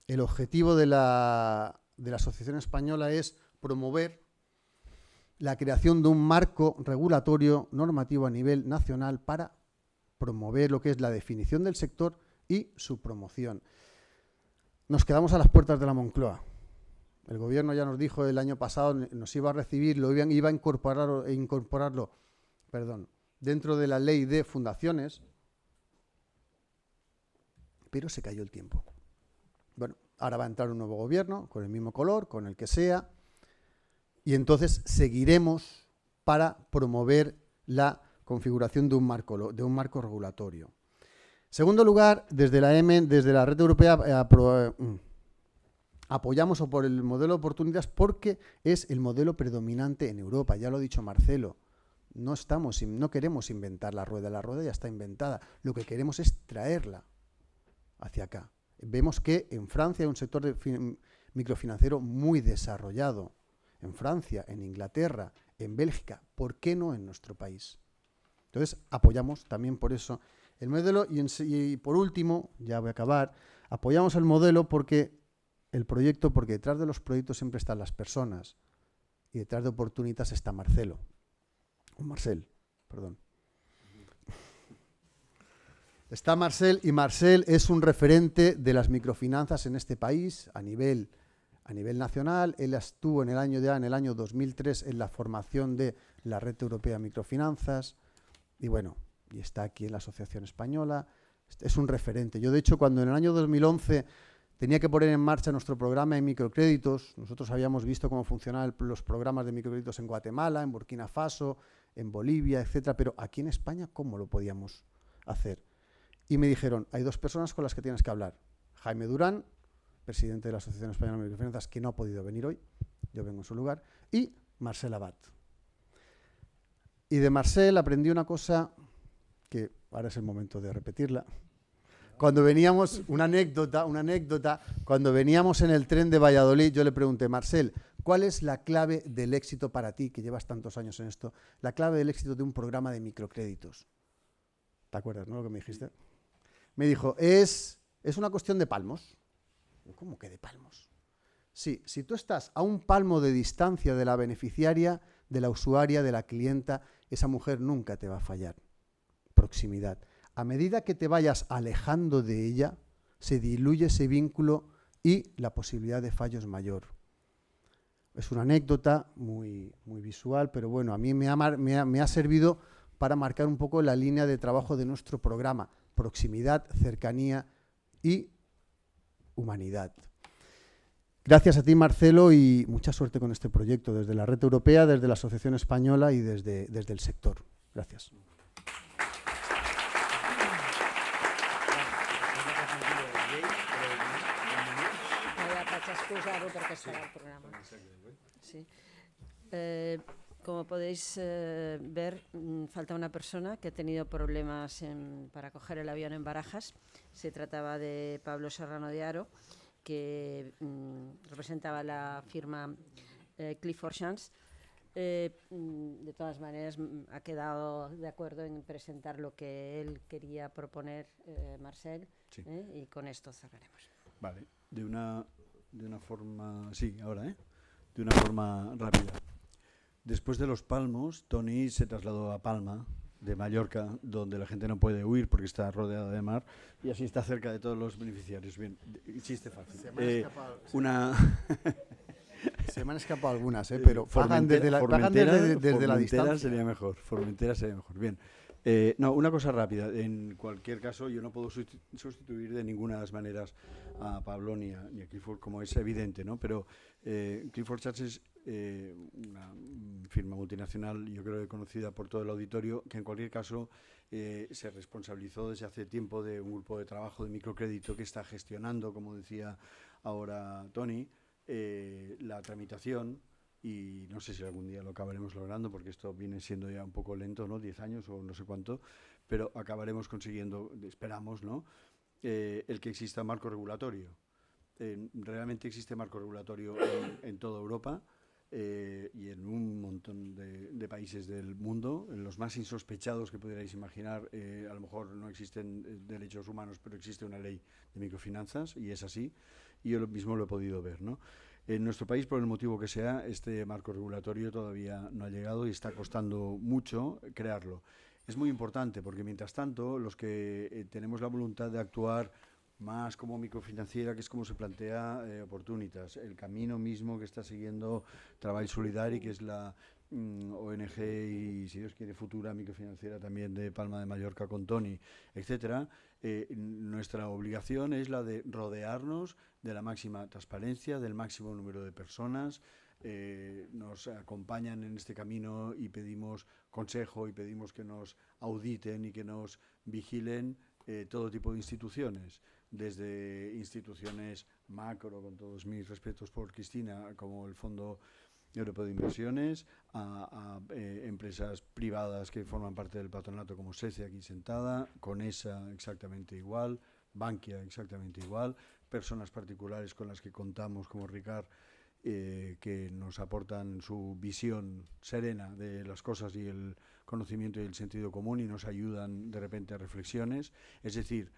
el objetivo de la Asociación Española es promover la creación de un marco regulatorio normativo a nivel nacional para promover lo que es la definición del sector y su promoción. Nos quedamos a las puertas de la Moncloa. El gobierno ya nos dijo el año pasado, nos iba a recibir, iba a incorporarlo dentro de la ley de fundaciones, pero se cayó el tiempo. Bueno, ahora va a entrar un nuevo gobierno, con el mismo color, con el que sea, y entonces seguiremos para promover la configuración de un marco regulatorio. En segundo lugar, desde la Red Europea apoyamos por el modelo de oportunidades porque es el modelo predominante en Europa. Ya lo ha dicho Marcelo. No queremos inventar la rueda ya está inventada. Lo que queremos es traerla hacia acá. Vemos que en Francia hay un sector microfinanciero muy desarrollado. En Francia, en Inglaterra, en Bélgica, ¿por qué no en nuestro país? Entonces, apoyamos también por eso el modelo y por último, ya voy a acabar, apoyamos el modelo porque detrás de los proyectos siempre están las personas y detrás de Oportunitas está Marcel, perdón. Está Marcel y Marcel es un referente de las microfinanzas en este país a nivel nacional. Él estuvo en el año 2003 en la formación de la Red Europea de Microfinanzas y bueno, y está aquí en la Asociación Española. Es un referente. Yo, de hecho, cuando en el año 2011 tenía que poner en marcha nuestro programa de microcréditos, nosotros habíamos visto cómo funcionaban los programas de microcréditos en Guatemala, en Burkina Faso, en Bolivia, etcétera, pero aquí en España, ¿cómo lo podíamos hacer? Y me dijeron, hay dos personas con las que tienes que hablar. Jaime Durán, presidente de la Asociación Española de Microfinanzas, que no ha podido venir hoy, yo vengo en su lugar, y Marcel Abad. Y de Marcel aprendí una cosa que ahora es el momento de repetirla. Cuando veníamos, una anécdota, cuando veníamos en el tren de Valladolid, yo le pregunté, Marcel, ¿cuál es la clave del éxito para ti, que llevas tantos años en esto, la clave del éxito de un programa de microcréditos? ¿Te acuerdas, no, lo que me dijiste? Me dijo, es una cuestión de palmos. ¿Cómo que de palmos? Sí, si tú estás a un palmo de distancia de la beneficiaria, de la usuaria, de la clienta, esa mujer nunca te va a fallar. Proximidad. A medida que te vayas alejando de ella, se diluye ese vínculo y la posibilidad de fallo es mayor. Es una anécdota muy, muy visual, pero bueno, a mí me ha servido para marcar un poco la línea de trabajo de nuestro programa. Proximidad, cercanía y humanidad. Gracias a ti, Marcelo, y mucha suerte con este proyecto, desde la Red Europea, desde la Asociación Española y desde el sector. Gracias. Sí. Como podéis ver, falta una persona que ha tenido problemas para coger el avión en Barajas. Se trataba de Pablo Serrano de Haro, que representaba la firma Clifford Chance. De todas maneras, ha quedado de acuerdo en presentar lo que él quería proponer, Marcel, sí. Y con esto cerraremos. Vale, de una forma... Sí, ahora, de una forma rápida. Después de Los Palmos, Tony se trasladó a Palma, de Mallorca, donde la gente no puede huir porque está rodeada de mar y así está cerca de todos los beneficiarios. Bien, chiste fácil. Se me han escapado algunas, pero pagan desde la distancia. Sería mejor. Formentera sería mejor. Bien. No, una cosa rápida. En cualquier caso, yo no puedo sustituir de ninguna de las maneras a Pablo ni a Clifford, como es evidente, ¿no? Pero Clifford Chance es una firma multinacional, yo creo que conocida por todo el auditorio, que en cualquier caso se responsabilizó desde hace tiempo de un grupo de trabajo de microcrédito que está gestionando, como decía ahora Tony, la tramitación. Y no sé si algún día lo acabaremos logrando, porque esto viene siendo ya un poco lento, ¿no? 10 años o no sé cuánto, pero acabaremos consiguiendo, esperamos, ¿no? El que exista marco regulatorio. Realmente existe marco regulatorio en toda Europa y en un montón de países del mundo, en los más insospechados que pudierais imaginar. A lo mejor no existen derechos humanos, pero existe una ley de microfinanzas y es así, y yo mismo lo he podido ver, ¿no? En nuestro país, por el motivo que sea, este marco regulatorio todavía no ha llegado y está costando mucho crearlo. Es muy importante porque, mientras tanto, los que tenemos la voluntad de actuar más como microfinanciera, que es como se plantea Oportunitas, el camino mismo que está siguiendo Treball Solidari, que es la ONG y, si Dios quiere, futura microfinanciera también de Palma de Mallorca con Tony, etcétera. Nuestra obligación es la de rodearnos de la máxima transparencia, del máximo número de personas. Nos acompañan en este camino y pedimos consejo y pedimos que nos auditen y que nos vigilen todo tipo de instituciones, desde instituciones macro, con todos mis respetos por Cristina, como el Fondo Europeo de Inversiones, a empresas privadas que forman parte del patronato, como SECE aquí sentada, Conesa exactamente igual, Bankia exactamente igual, personas particulares con las que contamos, como Ricard que nos aportan su visión serena de las cosas y el conocimiento y el sentido común y nos ayudan de repente a reflexiones. Es decir,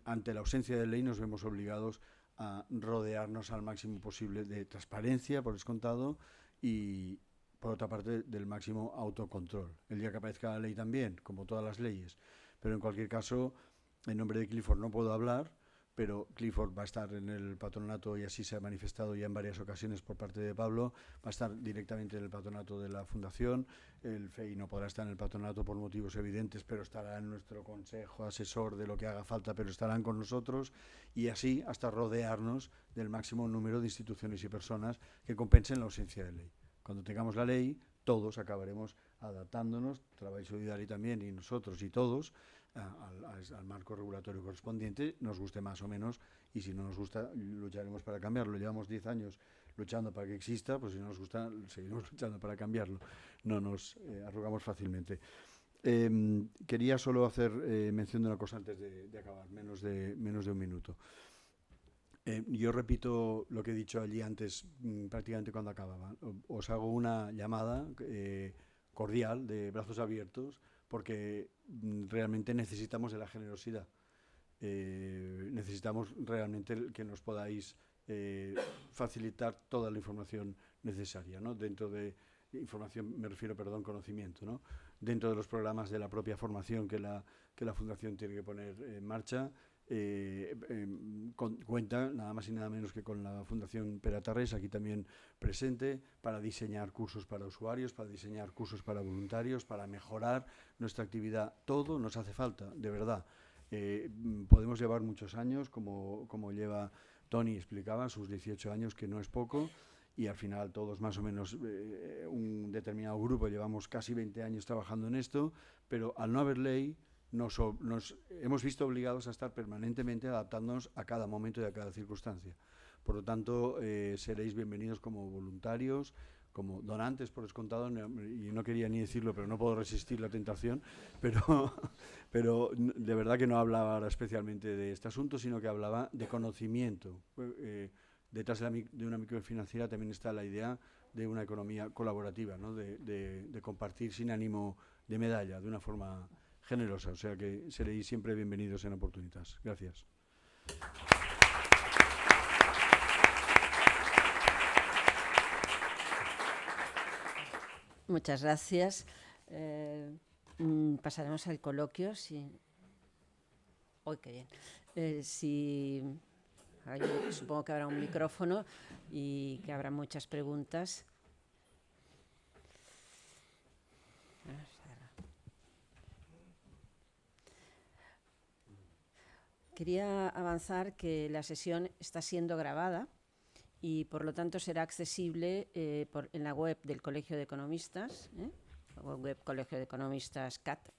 ante la ausencia de ley nos vemos obligados a rodearnos al máximo posible de transparencia, por descontado, y por otra parte del máximo autocontrol. El día que aparezca la ley también, como todas las leyes. Pero en cualquier caso, en nombre de Clifford no puedo hablar, pero Clifford va a estar en el patronato y así se ha manifestado ya en varias ocasiones por parte de Pablo, va a estar directamente en el patronato de la Fundación. El FEI no podrá estar en el patronato por motivos evidentes, pero estará en nuestro consejo asesor de lo que haga falta, pero estarán con nosotros, y así hasta rodearnos del máximo número de instituciones y personas que compensen la ausencia de ley. Cuando tengamos la ley, todos acabaremos adaptándonos, Trabajo y Solidario también, y nosotros y todos, al marco regulatorio correspondiente, nos guste más o menos, y si no nos gusta, lucharemos para cambiarlo. Llevamos 10 años luchando para que exista, pues si no nos gusta, seguiremos luchando para cambiarlo. No nos arrugamos fácilmente. Quería solo hacer mención de una cosa antes de acabar, menos de un minuto. Yo repito lo que he dicho allí antes, prácticamente cuando acababa. Os hago una llamada cordial, de brazos abiertos, porque realmente necesitamos de la generosidad. Necesitamos realmente que nos podáis facilitar toda la información necesaria, ¿no? Dentro de información, me refiero, perdón, conocimiento, ¿no? Dentro de los programas de la propia formación que la Fundación tiene que poner en marcha. Cuenta nada más y nada menos que con la Fundación Pere Tarrés, aquí también presente, para diseñar cursos para usuarios, para diseñar cursos para voluntarios, para mejorar nuestra actividad. Todo nos hace falta, de verdad. Podemos llevar muchos años, como lleva Tony, explicaba, sus 18 años, que no es poco, y al final todos más o menos, un determinado grupo, llevamos casi 20 años trabajando en esto, pero al no haber ley, nos hemos visto obligados a estar permanentemente adaptándonos a cada momento y a cada circunstancia. Por lo tanto, seréis bienvenidos como voluntarios, como donantes, por descontado, y no quería ni decirlo, pero no puedo resistir la tentación, pero de verdad que no hablaba ahora especialmente de este asunto, sino que hablaba de conocimiento. Detrás de una microfinanciera también está la idea de una economía colaborativa, ¿no? de compartir sin ánimo de medalla, de una forma generosa. O sea que seréis siempre bienvenidos en Oportunitas. Gracias. Muchas gracias. Pasaremos al coloquio. ¡Uy, qué bien! Supongo que habrá un micrófono y que habrá muchas preguntas. Quería avanzar que la sesión está siendo grabada y por lo tanto será accesible en la web del Colegio de Economistas, la web Colegio de Economistas CAT,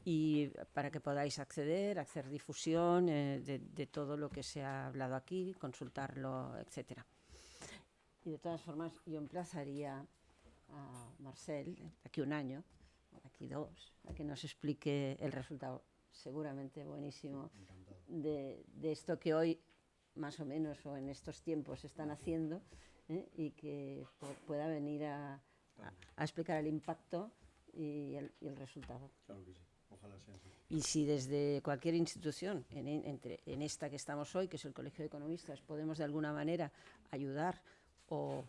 y para que podáis acceder, hacer difusión de todo lo que se ha hablado aquí, consultarlo, etcétera. Y de todas formas, yo emplazaría a Marcel, de aquí un año, o de aquí 2, a que nos explique el resultado seguramente buenísimo de esto que hoy, más o menos, o en estos tiempos están haciendo, y que pueda venir a explicar el impacto y el resultado. Claro que sí. Ojalá sea así. Y si desde cualquier institución, en esta que estamos hoy, que es el Colegio de Economistas, podemos de alguna manera ayudar o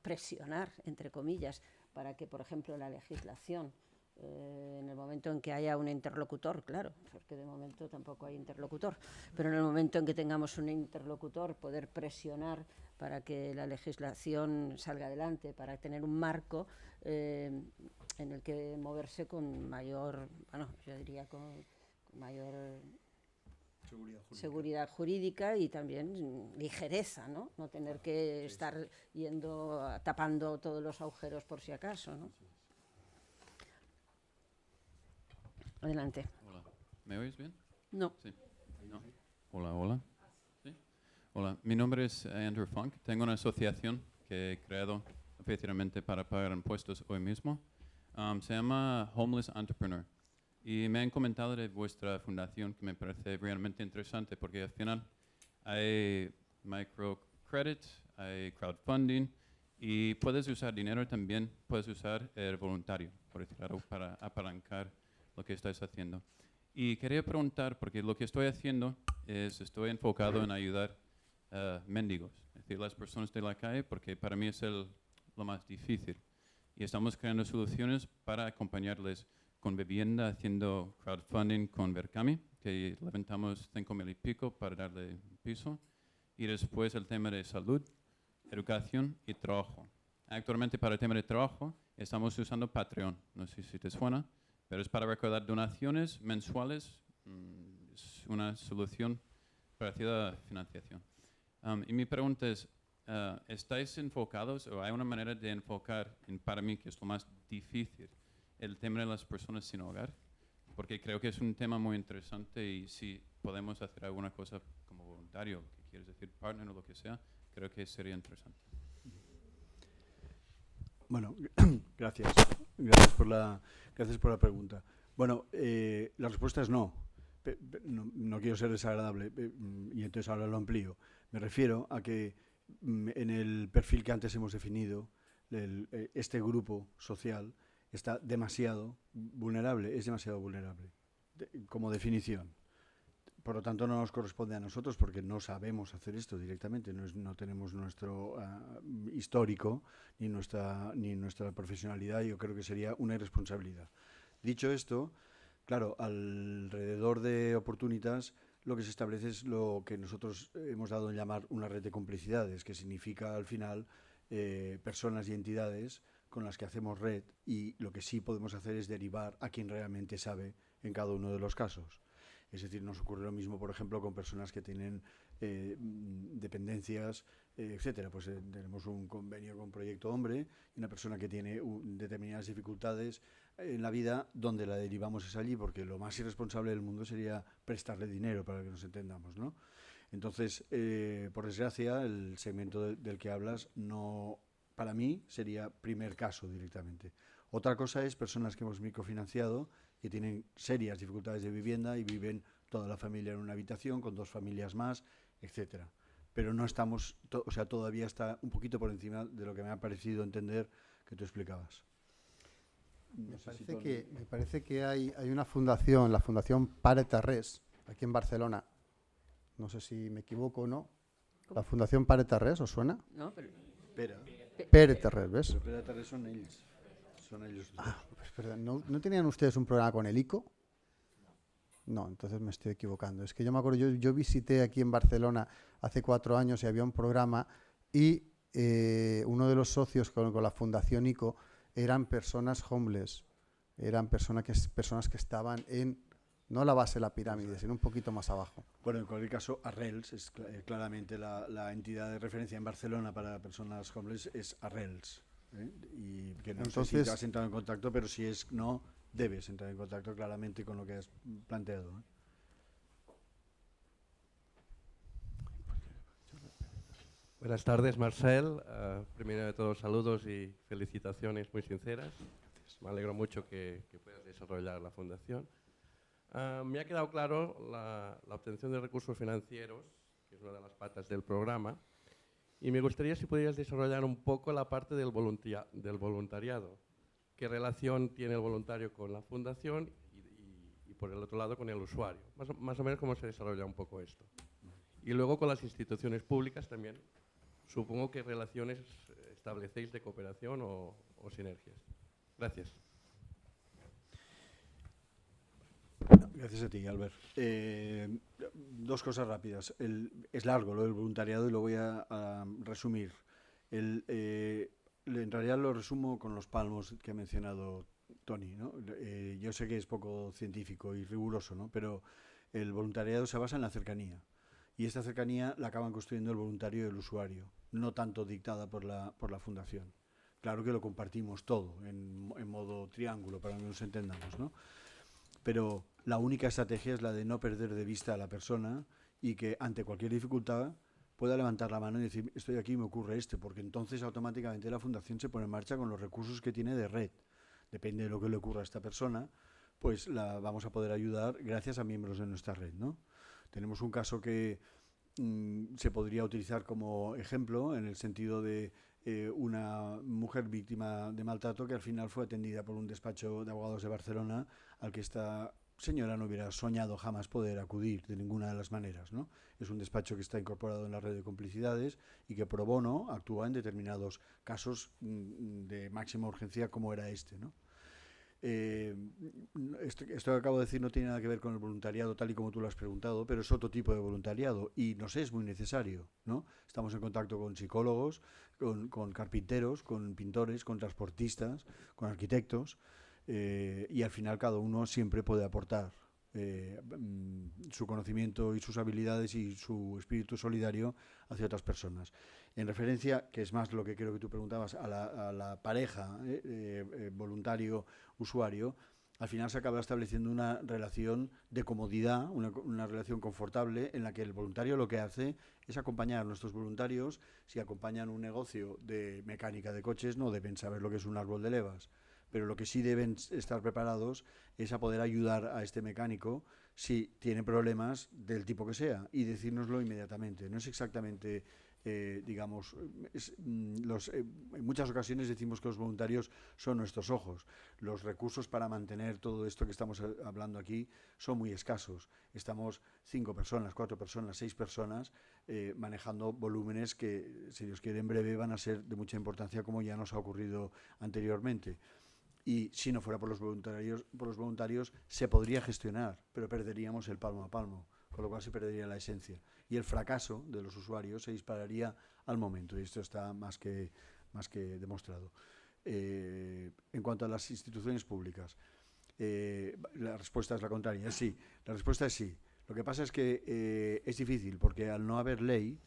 presionar, entre comillas, para que, por ejemplo, la legislación, en el momento en que haya un interlocutor, claro, porque de momento tampoco hay interlocutor, pero en el momento en que tengamos un interlocutor, poder presionar para que la legislación salga adelante, para tener un marco en el que moverse con mayor, yo diría con mayor seguridad jurídica y también ligereza, ¿no? No tener que estar tapando todos los agujeros por si acaso, ¿no? Adelante. Hola. ¿Me oyes bien? No. Sí. No. Hola, hola. ¿Sí? Hola, mi nombre es Andrew Funk. Tengo una asociación que he creado efectivamente para pagar impuestos hoy mismo. Se llama Homeless Entrepreneur. Y me han comentado de vuestra fundación, que me parece realmente interesante, porque al final hay microcredit, hay crowdfunding y puedes usar dinero también, puedes usar el voluntario, por decirlo, para apalancar lo que estás haciendo. Y quería preguntar, porque lo que estoy haciendo es, estoy enfocado en ayudar mendigos, es decir, las personas de la calle, porque para mí es lo más difícil. Y estamos creando soluciones para acompañarles con vivienda, haciendo crowdfunding con Verkami, que levantamos 5.000 y pico para darle un piso. Y después el tema de salud, educación y trabajo. Actualmente para el tema de trabajo estamos usando Patreon, no sé si te suena, pero es para recaudar donaciones mensuales, es una solución parecida a financiación. Y mi pregunta es, ¿estáis enfocados o hay una manera de enfocar, para mí que es lo más difícil, el tema de las personas sin hogar? Porque creo que es un tema muy interesante y si podemos hacer alguna cosa como voluntario, que quieres decir partner o lo que sea, creo que sería interesante. Bueno, gracias. Gracias por la pregunta. Bueno, la respuesta es no. No quiero ser desagradable y entonces ahora lo amplío. Me refiero a que en el perfil que antes hemos definido, este grupo social está demasiado vulnerable, es demasiado vulnerable, como definición. Por lo tanto, no nos corresponde a nosotros porque no sabemos hacer esto directamente, no tenemos nuestro histórico ni nuestra profesionalidad. Yo creo que sería una irresponsabilidad. Dicho esto, claro, alrededor de Oportunitas lo que se establece es lo que nosotros hemos dado en llamar una red de complicidades, que significa al final personas y entidades con las que hacemos red, y lo que sí podemos hacer es derivar a quien realmente sabe en cada uno de los casos. Es decir, nos ocurre lo mismo, por ejemplo, con personas que tienen dependencias, etcétera. Pues tenemos un convenio con Proyecto Hombre y una persona que tiene determinadas dificultades en la vida, donde la derivamos es allí, porque lo más irresponsable del mundo sería prestarle dinero, para que nos entendamos, ¿no? Entonces, por desgracia, el segmento del que hablas no, para mí, sería primer caso directamente. Otra cosa es personas que hemos microfinanciado, que tienen serias dificultades de vivienda y viven toda la familia en una habitación con 2 familias más, etcétera. Pero no estamos, o sea, todavía está un poquito por encima de lo que me ha parecido entender que tú explicabas. Me parece que hay una fundación, la Fundación Pare Terrés, aquí en Barcelona. No sé si me equivoco o no. ¿La Fundación Pare Terrés os suena? No, pero Pere Terrés, ¿ves? Pero Pere Terrés son ellos. Son ellos. Pues perdón, ¿no tenían ustedes un programa con el ICO? No, entonces me estoy equivocando. Es que yo me acuerdo, yo visité aquí en Barcelona hace 4 años y había un programa y uno de los socios con la Fundación ICO eran personas homeless, eran personas que estaban en, no la base de la pirámide, sino un poquito más abajo. Bueno, en cualquier caso, Arrels es claramente la entidad de referencia en Barcelona para personas homeless, es Arrels. Y que no sé si te has entrado en contacto, pero si es no, debes entrar en contacto claramente con lo que has planteado. Buenas tardes, Marcel. Primero de todo, saludos y felicitaciones muy sinceras. Me alegro mucho que puedas desarrollar la fundación. Me ha quedado claro la obtención de recursos financieros, que es una de las patas del programa, y me gustaría si pudieras desarrollar un poco la parte del voluntariado. ¿Qué relación tiene el voluntario con la fundación y por el otro lado con el usuario? Más o menos cómo se desarrolla un poco esto. Y luego con las instituciones públicas también. Supongo que relaciones establecéis de cooperación o sinergias. Gracias. Gracias a ti, Albert. 2 cosas rápidas. Es largo lo del voluntariado y lo voy a resumir. En realidad lo resumo con los palmos que ha mencionado Tony, ¿no? Yo sé que es poco científico y riguroso, ¿no? Pero el voluntariado se basa en la cercanía. Y esta cercanía la acaban construyendo el voluntario y el usuario, no tanto dictada por la fundación. Claro que lo compartimos todo en modo triángulo, para que nos entendamos, ¿no? Pero la única estrategia es la de no perder de vista a la persona y que ante cualquier dificultad pueda levantar la mano y decir, estoy aquí y me ocurre porque entonces automáticamente la fundación se pone en marcha con los recursos que tiene de red. Depende de lo que le ocurra a esta persona, pues la vamos a poder ayudar gracias a miembros de nuestra red, ¿no? Tenemos un caso que se podría utilizar como ejemplo en el sentido de una mujer víctima de maltrato que al final fue atendida por un despacho de abogados de Barcelona al que esta señora no hubiera soñado jamás poder acudir de ninguna de las maneras, ¿no? Es un despacho que está incorporado en la red de complicidades y que pro bono actúa en determinados casos de máxima urgencia como era este, ¿no? Esto que acabo de decir no tiene nada que ver con el voluntariado tal y como tú lo has preguntado, pero es otro tipo de voluntariado y nos es muy necesario, ¿no? Estamos en contacto con psicólogos, con carpinteros, con pintores, con transportistas, con arquitectos y al final cada uno siempre puede aportar su conocimiento y sus habilidades y su espíritu solidario hacia otras personas. En referencia, que es más lo que creo que tú preguntabas, a la pareja voluntario-usuario, al final se acaba estableciendo una relación de comodidad, una relación confortable en la que el voluntario lo que hace es acompañar a nuestros voluntarios. Si acompañan un negocio de mecánica de coches, no deben saber lo que es un árbol de levas, pero lo que sí deben estar preparados es a poder ayudar a este mecánico si tiene problemas del tipo que sea y decírnoslo inmediatamente. No es exactamente, digamos, en muchas ocasiones decimos que los voluntarios son nuestros ojos. Los recursos para mantener todo esto que estamos hablando aquí son muy escasos. Estamos 5 personas, 4 personas, 6 personas manejando volúmenes que, si Dios quiere, en breve van a ser de mucha importancia, como ya nos ha ocurrido anteriormente. Y si no fuera por los voluntarios se podría gestionar, pero perderíamos el palmo a palmo, con lo cual se perdería la esencia. Y el fracaso de los usuarios se dispararía al momento, y esto está más que demostrado. En cuanto a las instituciones públicas, la respuesta es la contraria, sí. La respuesta es sí. Lo que pasa es que es difícil, porque al no haber ley,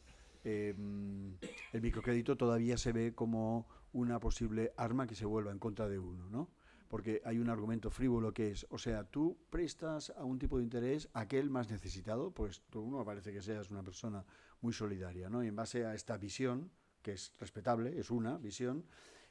el microcrédito todavía se ve como una posible arma que se vuelva en contra de uno, ¿no? Porque hay un argumento frívolo que es, o sea, tú prestas a un tipo de interés a aquel más necesitado, pues tú no parece que seas una persona muy solidaria, ¿no? Y en base a esta visión, que es respetable, es una visión,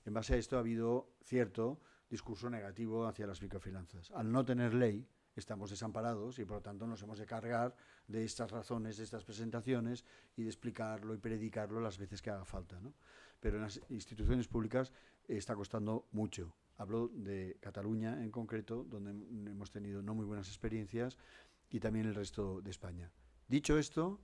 en base a esto ha habido cierto discurso negativo hacia las microfinanzas. Al no tener ley, estamos desamparados y por lo tanto nos hemos de cargar de estas razones, de estas presentaciones y de explicarlo y predicarlo las veces que haga falta, ¿no? Pero en las instituciones públicas está costando mucho. Hablo de Cataluña en concreto, donde hemos tenido no muy buenas experiencias, y también el resto de España. Dicho esto,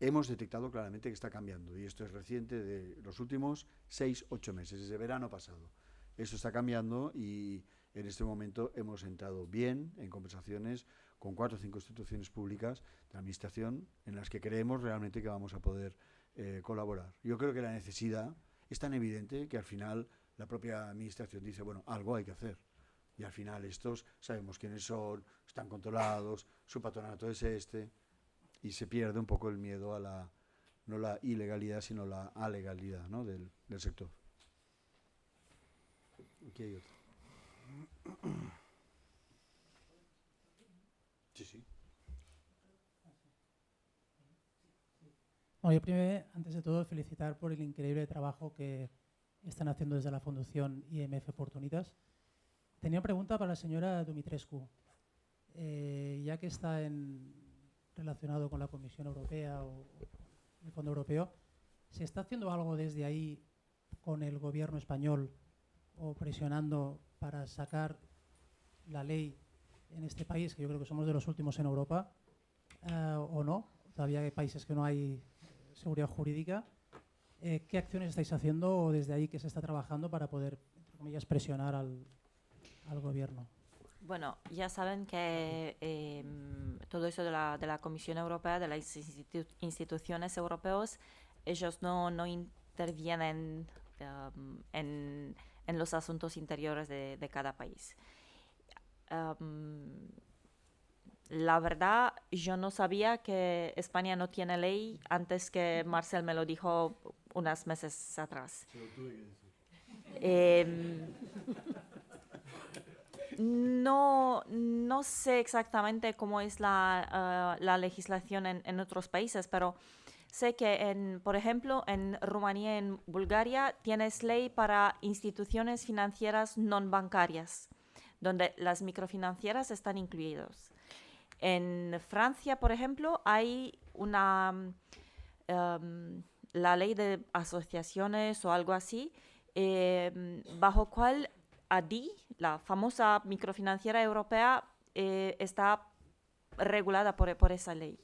hemos detectado claramente que está cambiando, y esto es reciente, de los últimos 6-8 meses, desde verano pasado. Eso está cambiando y en este momento hemos entrado bien en conversaciones con 4 o 5 instituciones públicas de administración en las que creemos realmente que vamos a poder colaborar. Yo creo que la necesidad es tan evidente que al final la propia administración dice, bueno, algo hay que hacer. Y al final estos sabemos quiénes son, están controlados, su patronato es este, y se pierde un poco el miedo a no la ilegalidad, sino la alegalidad, ¿no? del sector. Aquí hay otro. Sí, sí. Bueno, yo primero, antes de todo, felicitar por el increíble trabajo que están haciendo desde la Fundación IMF Oportunitas. Tenía una pregunta para la señora Dumitrescu. Ya que está relacionado con la Comisión Europea o el Fondo Europeo, ¿se está haciendo algo desde ahí con el gobierno español o presionando para sacar la ley en este país, que yo creo que somos de los últimos en Europa, o no? Todavía hay países que no hay seguridad jurídica. ¿Qué acciones estáis haciendo o desde ahí que se está trabajando para poder, entre comillas, presionar al gobierno? Bueno, ya saben que todo eso de la Comisión Europea, de las instituciones europeas, ellos no intervienen en los asuntos interiores de cada país. La verdad, yo no sabía que España no tiene ley antes que Marcel me lo dijo unos meses atrás. Se lo tuve que decir. No sé exactamente cómo es la legislación en otros países, pero sé que, por ejemplo, en Rumanía y en Bulgaria tienes ley para instituciones financieras no bancarias, donde las microfinancieras están incluidas. En Francia, por ejemplo, hay la ley de asociaciones o algo así, bajo cual ADI, la famosa microfinanciera europea, está regulada por esa ley.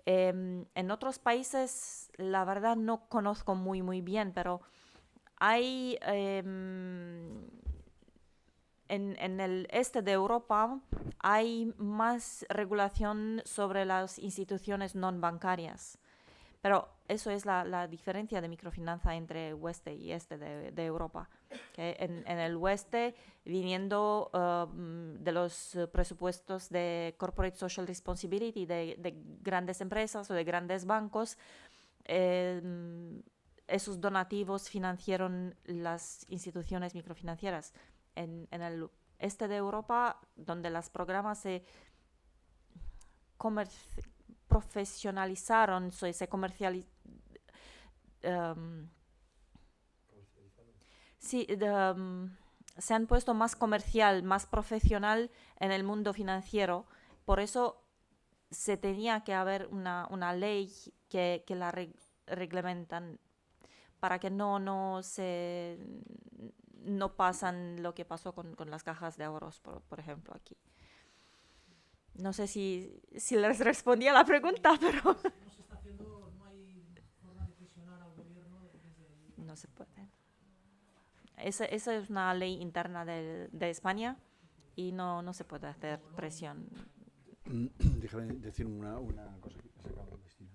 En otros países, la verdad, no conozco muy bien, pero hay en el este de Europa hay más regulación sobre las instituciones no bancarias. Pero eso es la diferencia de microfinanza entre oeste y este de Europa. Que en el oeste, viniendo de los presupuestos de Corporate Social Responsibility de grandes empresas o de grandes bancos, esos donativos financiaron las instituciones microfinancieras. En el este de Europa, donde los programas se profesionalizaron, se comercializaron. Se han puesto más comercial, más profesional en el mundo financiero. Por eso se tenía que haber una ley que la reglamentan para que no pasan lo que pasó con las cajas de ahorros, por ejemplo, aquí. No sé si les respondí a la pregunta, pero... No se está haciendo, no hay forma de presionar al gobierno desde ahí. No se puede. Esa es una ley interna de España y no se puede hacer presión. Déjame decir una cosa que se acaba de decir.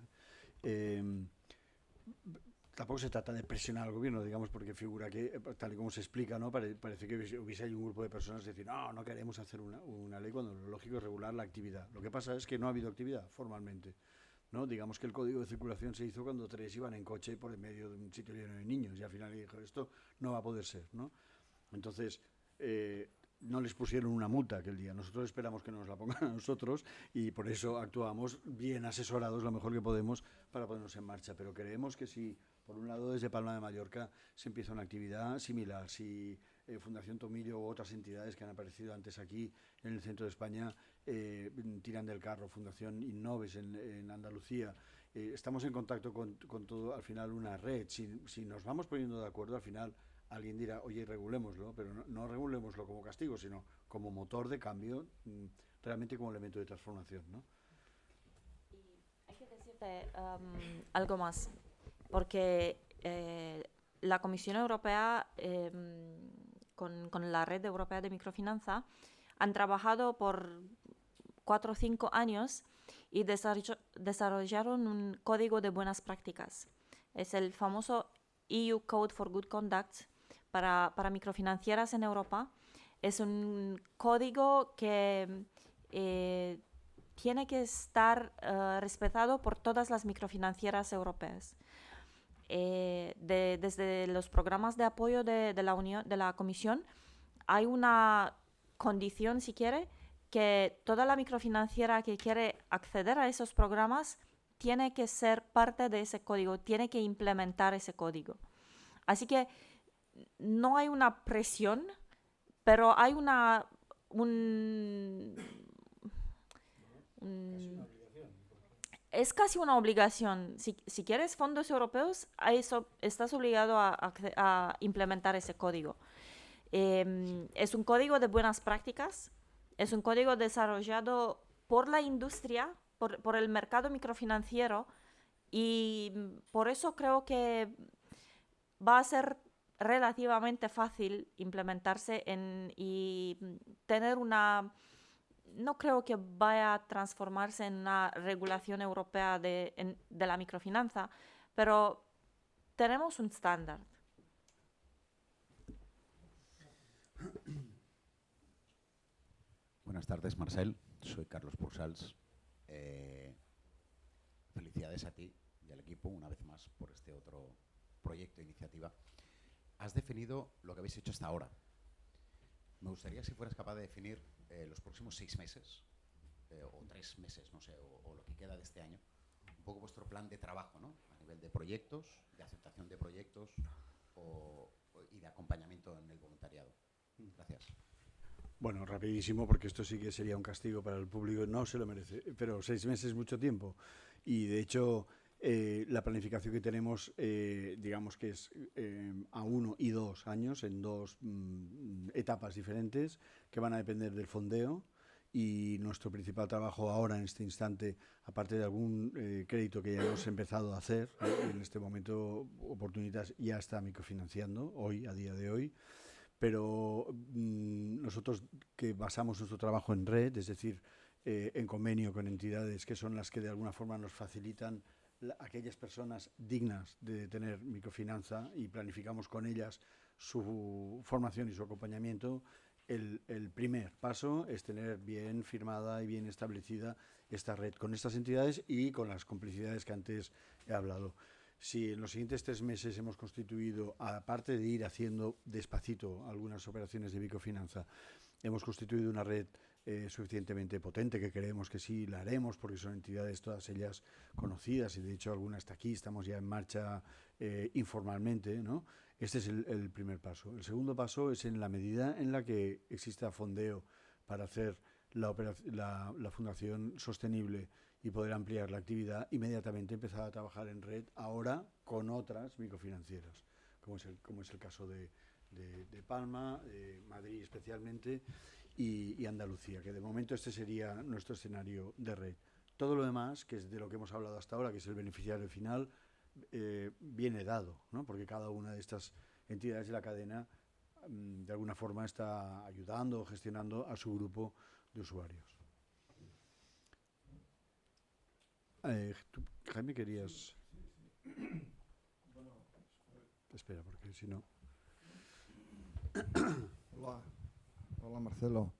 Tampoco se trata de presionar al gobierno, digamos, porque figura que, tal y como se explica, ¿no? Parece que hubiese ahí un grupo de personas que decir, no queremos hacer una ley, cuando lo lógico es regular la actividad. Lo que pasa es que no ha habido actividad formalmente, ¿no? Digamos que el código de circulación se hizo cuando 3 iban en coche por en medio de un sitio lleno de niños y al final dijo, esto no va a poder ser, ¿no? Entonces, no les pusieron una multa aquel día. Nosotros esperamos que nos la pongan a nosotros y por eso actuamos bien asesorados lo mejor que podemos para ponernos en marcha. Pero creemos que si, por un lado, desde Palma de Mallorca se empieza una actividad similar, si Fundación Tomillo u otras entidades que han aparecido antes aquí en el centro de España tiran del carro, Fundación Innoves en Andalucía, estamos en contacto con todo, al final, una red. Si nos vamos poniendo de acuerdo, al final alguien dirá, oye, regulémoslo, pero no regulémoslo como castigo, sino como motor de cambio, realmente como elemento de transformación, ¿no? Y hay que decirte algo más, porque la Comisión Europea, con la Red Europea de Microfinanza, han trabajado por 4 o 5 años y desarrollaron un código de buenas prácticas. Es el famoso EU Code for Good Conduct para microfinancieras en Europa. Es un código que tiene que estar respetado por todas las microfinancieras europeas. Desde los programas de apoyo de la Unión, de la Comisión, hay una condición, si quiere, que toda la microfinanciera que quiere acceder a esos programas tiene que ser parte de ese código, tiene que implementar ese código. Así que no hay una presión, pero hay es casi una obligación. Si quieres fondos europeos, estás obligado a implementar ese código. Es un código de buenas prácticas, es un código desarrollado por la industria, por el mercado microfinanciero, y por eso creo que va a ser relativamente fácil implementarse y tener una... No creo que vaya a transformarse en una regulación europea de la microfinanza, pero tenemos un estándar. Buenas tardes, Marcel. Soy Carlos Pursals. Felicidades a ti y al equipo, una vez más, por este otro proyecto e iniciativa. Has definido lo que habéis hecho hasta ahora. Me gustaría si fueras capaz de definir los próximos 6 meses, o 3 meses, no sé, o lo que queda de este año, un poco vuestro plan de trabajo, ¿no? A nivel de proyectos, de aceptación de proyectos y de acompañamiento en el voluntariado. Gracias. Bueno, rapidísimo, porque esto sí que sería un castigo para el público, no se lo merece, pero 6 meses es mucho tiempo. Y de hecho, La planificación que tenemos, digamos que es a 1 y 2 años, en dos etapas diferentes, que van a depender del fondeo. Y nuestro principal trabajo ahora, en este instante, aparte de algún crédito que ya hemos empezado a hacer, en este momento Oportunitas ya está microfinanciando, hoy, a día de hoy, pero nosotros que basamos nuestro trabajo en red, es decir, en convenio con entidades que son las que de alguna forma nos facilitan aquellas personas dignas de tener microfinanza y planificamos con ellas su formación y su acompañamiento. El primer paso es tener bien firmada y bien establecida esta red con estas entidades y con las complicidades que antes he hablado. Si en los siguientes 3 meses hemos constituido, aparte de ir haciendo despacito algunas operaciones de microfinanza, hemos constituido una red suficientemente potente, que creemos que sí la haremos, porque son entidades todas ellas conocidas y de hecho alguna está aquí, estamos ya en marcha informalmente, ¿no? Este es el primer paso. El segundo paso es en la medida en la que exista fondeo para hacer la fundación sostenible y poder ampliar la actividad, inmediatamente empezar a trabajar en red ahora con otras microfinancieras, como es el caso de Palma, de Madrid especialmente y Andalucía, que de momento este sería nuestro escenario de red. Todo lo demás, que es de lo que hemos hablado hasta ahora, que es el beneficiario final, viene dado, ¿no? Porque cada una de estas entidades de la cadena de alguna forma está ayudando o gestionando a su grupo de usuarios. ¿Tú, Jaime, querías? Espera, porque si no... Hola Marcelo,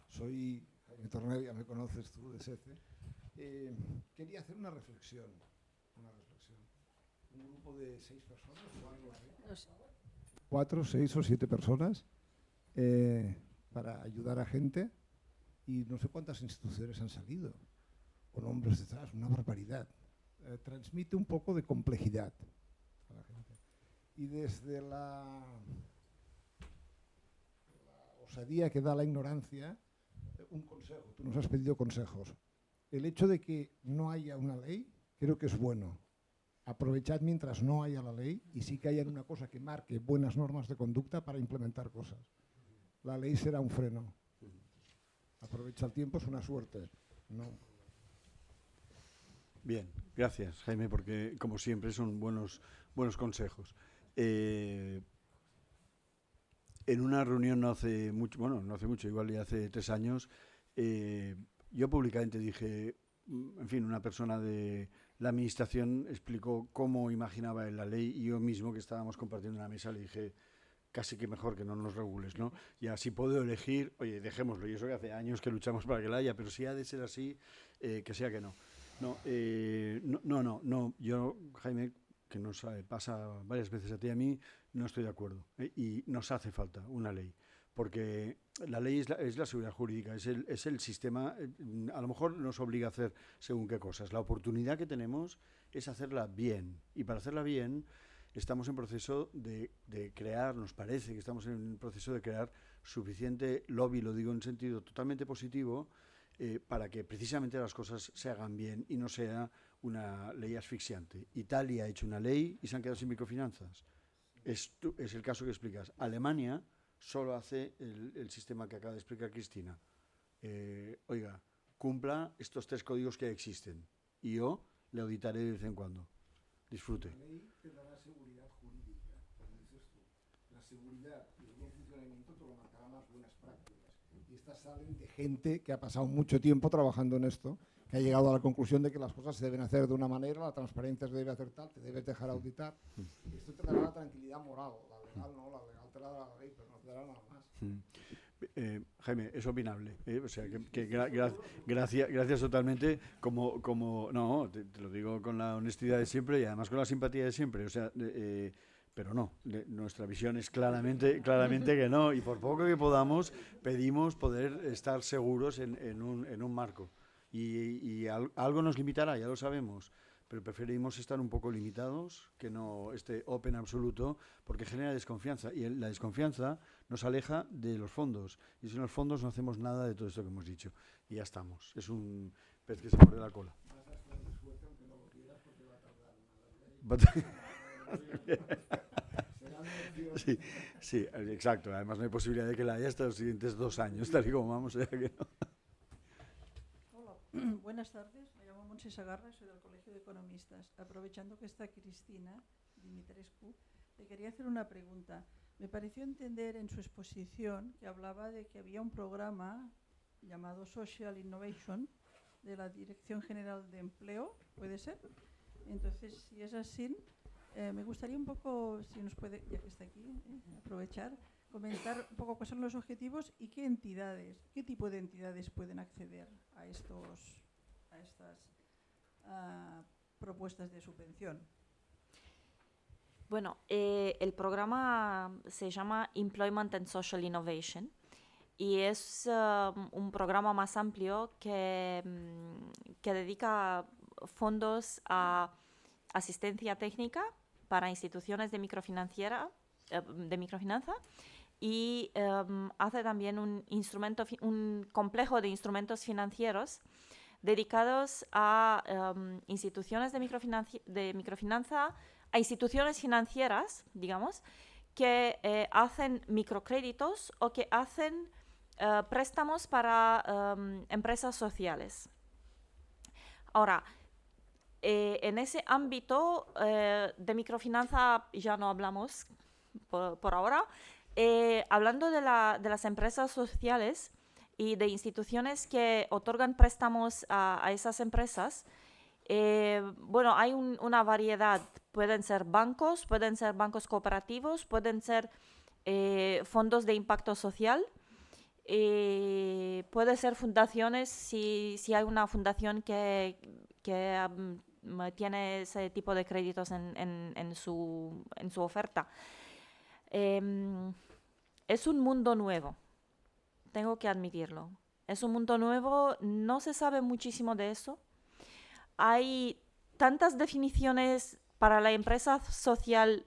soy Jaime Torneo, ya me conoces tú de SECE. Quería hacer una reflexión. Un grupo de 6 personas, o algo así. 4, 6 o 7 personas para ayudar a gente, y no sé cuántas instituciones han salido, con hombres detrás, una barbaridad. Transmite un poco de complejidad a la gente. Y desde la osadía que da la ignorancia, un consejo, tú nos has pedido consejos. El hecho de que no haya una ley, creo que es bueno. Aprovechad mientras no haya la ley y sí que haya una cosa que marque buenas normas de conducta para implementar cosas. La ley será un freno. Aprovecha el tiempo, es una suerte. No. Bien, gracias, Jaime, porque como siempre son buenos consejos. En una reunión no hace mucho, igual ya hace 3 años, yo públicamente dije, en fin, una persona de la administración explicó cómo imaginaba él la ley y yo mismo, que estábamos compartiendo una mesa, le dije, casi que mejor que no nos regules, ¿no? Ya si puedo elegir, oye, dejémoslo, y eso que hace años que luchamos para que la haya, pero si ha de ser así, que sea que no. No, yo, Jaime, que nos pasa varias veces a ti y a mí, no estoy de acuerdo. Y nos hace falta una ley, porque la ley es la seguridad jurídica, es el sistema, a lo mejor nos obliga a hacer según qué cosas. La oportunidad que tenemos es hacerla bien, y para hacerla bien estamos en proceso de crear, nos parece que estamos en un proceso de crear suficiente lobby, lo digo en sentido totalmente positivo, para que precisamente las cosas se hagan bien y no sea una ley asfixiante. Italia ha hecho una ley y se han quedado sin microfinanzas. Es el caso que explicas. Alemania solo hace el sistema que acaba de explicar Cristina. Oiga, cumpla estos 3 códigos que existen y yo le auditaré de vez en cuando. Disfrute. La ley te dará seguridad jurídica, como dices tú. La seguridad y el buen funcionamiento te lo marcarán las buenas prácticas. Y estas salen de gente que ha pasado mucho tiempo trabajando en esto, que ha llegado a la conclusión de que las cosas se deben hacer de una manera, la transparencia se debe hacer tal, te debes dejar auditar. Esto te dará la tranquilidad moral, la legal no, la legal te la dará la ley, pero no te dará nada más. Jaime, es opinable, o sea que gracias totalmente, no, te lo digo con la honestidad de siempre y además con la simpatía de siempre, o sea, pero no, nuestra visión es claramente que no, y por poco que podamos pedimos poder estar seguros en un marco y algo nos limitará, ya lo sabemos, pero preferimos estar un poco limitados, que no esté open absoluto, porque genera desconfianza, y la desconfianza nos aleja de los fondos, y sin los fondos no hacemos nada de todo esto que hemos dicho, y ya estamos, es un pez que se muerde la cola. Sí, sí, exacto. Además no hay posibilidad de que la haya hasta los siguientes 2 años, tal y como vamos. Que no. Hola, buenas tardes. Me llamo Montse Sagarra, soy del Colegio de Economistas. Aprovechando que está Cristina Dimitrescu, le quería hacer una pregunta. Me pareció entender en su exposición que hablaba de que había un programa llamado Social Innovation de la Dirección General de Empleo, ¿puede ser? Entonces, si es así, me gustaría un poco, si nos puede, ya que está aquí, aprovechar, comentar un poco cuáles son los objetivos y qué entidades, qué tipo de entidades pueden acceder a estas propuestas de subvención. Bueno, el programa se llama Employment and Social Innovation y es un programa más amplio que dedica fondos a asistencia técnica para instituciones de microfinanza y hace también un complejo de instrumentos financieros dedicados a instituciones de microfinanza, a instituciones financieras, digamos, que hacen microcréditos o que hacen préstamos para empresas sociales. Ahora, en ese ámbito de microfinanza ya no hablamos por ahora. Hablando de las empresas sociales y de instituciones que otorgan préstamos a esas empresas, bueno, hay una variedad. Pueden ser bancos cooperativos, pueden ser fondos de impacto social, puede ser fundaciones si hay una fundación que tiene ese tipo de créditos en su oferta. Es un mundo nuevo, tengo que admitirlo. Es un mundo nuevo, no se sabe muchísimo de eso. Hay tantas definiciones para la empresa social,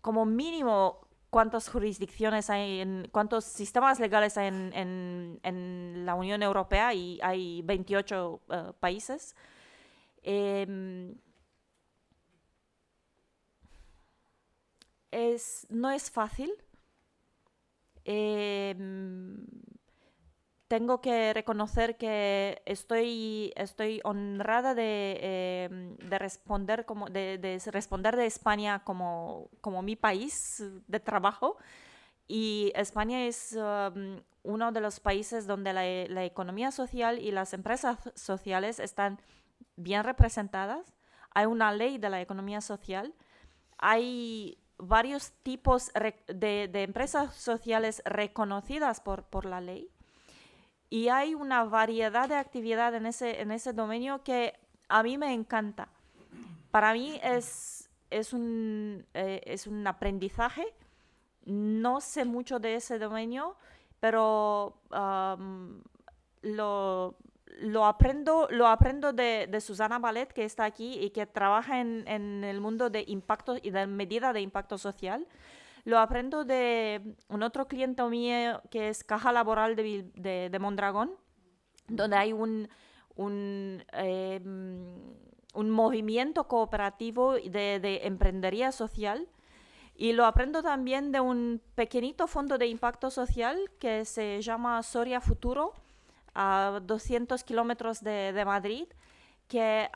como mínimo, cuántas jurisdicciones hay, cuántos sistemas legales hay en la Unión Europea, y hay 28 países. No es fácil. Tengo que reconocer que estoy honrada de responder de responder de España como mi país de trabajo, y España es uno de los países donde la economía social y las empresas sociales están bien representadas. Hay una ley de la economía social, hay varios tipos de empresas sociales reconocidas por la ley. Y hay una variedad de actividad en ese dominio que a mí me encanta. Para mí es un aprendizaje. No sé mucho de ese dominio, pero lo aprendo de Susana Ballet, que está aquí y que trabaja en el mundo de impacto y de medida de impacto social. Lo aprendo de un otro cliente mío que es Caja Laboral de Mondragón, donde hay un movimiento cooperativo de emprendería social. Y lo aprendo también de un pequeñito fondo de impacto social que se llama Soria Futuro, a 200 kilómetros de Madrid, que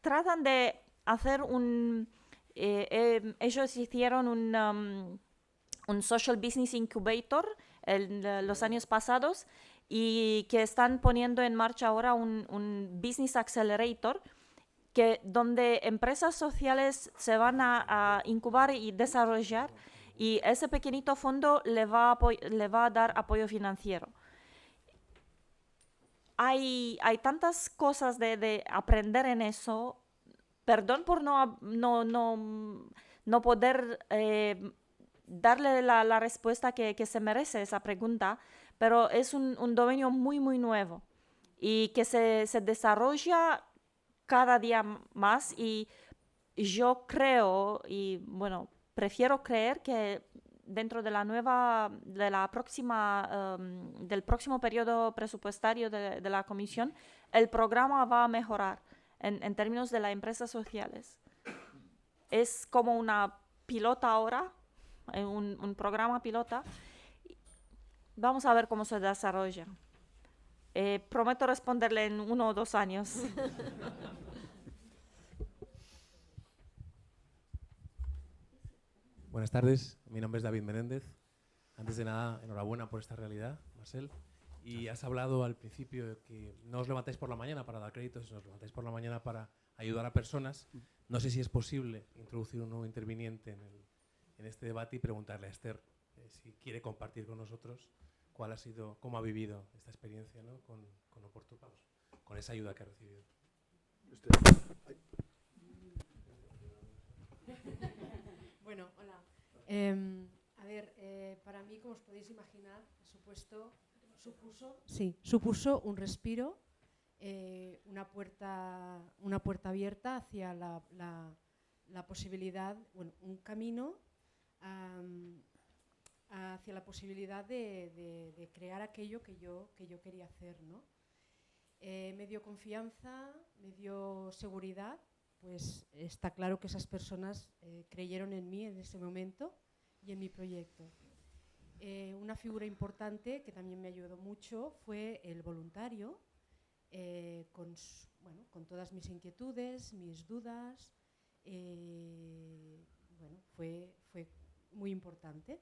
tratan de hacer ellos hicieron un Social Business Incubator en los años pasados, y que están poniendo en marcha ahora un Business Accelerator, donde empresas sociales se van a incubar y desarrollar, y ese pequeñito fondo le va a dar apoyo financiero. Hay tantas cosas de aprender en eso. Perdón por no poder darle la respuesta que se merece esa pregunta, pero es un dominio muy, muy nuevo y que se desarrolla cada día más, y yo creo, y bueno, prefiero creer que dentro de del próximo periodo presupuestario de la Comisión, el programa va a mejorar. en términos de las empresas sociales. Es como una pilota ahora, un programa pilota. Vamos a ver cómo se desarrolla. Prometo responderle en 1 o 2 años. Buenas tardes, mi nombre es David Menéndez. Antes de nada, enhorabuena por esta realidad, Marcel. Y has hablado al principio de que no os levantáis por la mañana para dar créditos, sino os levantáis por la mañana para ayudar a personas. No sé si es posible introducir un nuevo interviniente en este debate y preguntarle a Esther si quiere compartir con nosotros cuál ha sido, cómo ha vivido esta experiencia, ¿no? con Oporto, vamos, con esa ayuda que ha recibido. Bueno, hola. A ver, para mí, como os podéis imaginar, supuso un respiro, una puerta abierta hacia la posibilidad, bueno, un camino hacia la posibilidad de crear aquello que yo quería hacer, ¿no? Me dio confianza, me dio seguridad, pues está claro que esas personas creyeron en mí en ese momento y en mi proyecto. Una figura importante que también me ayudó mucho fue el voluntario, con todas mis inquietudes, mis dudas. Bueno, fue muy importante.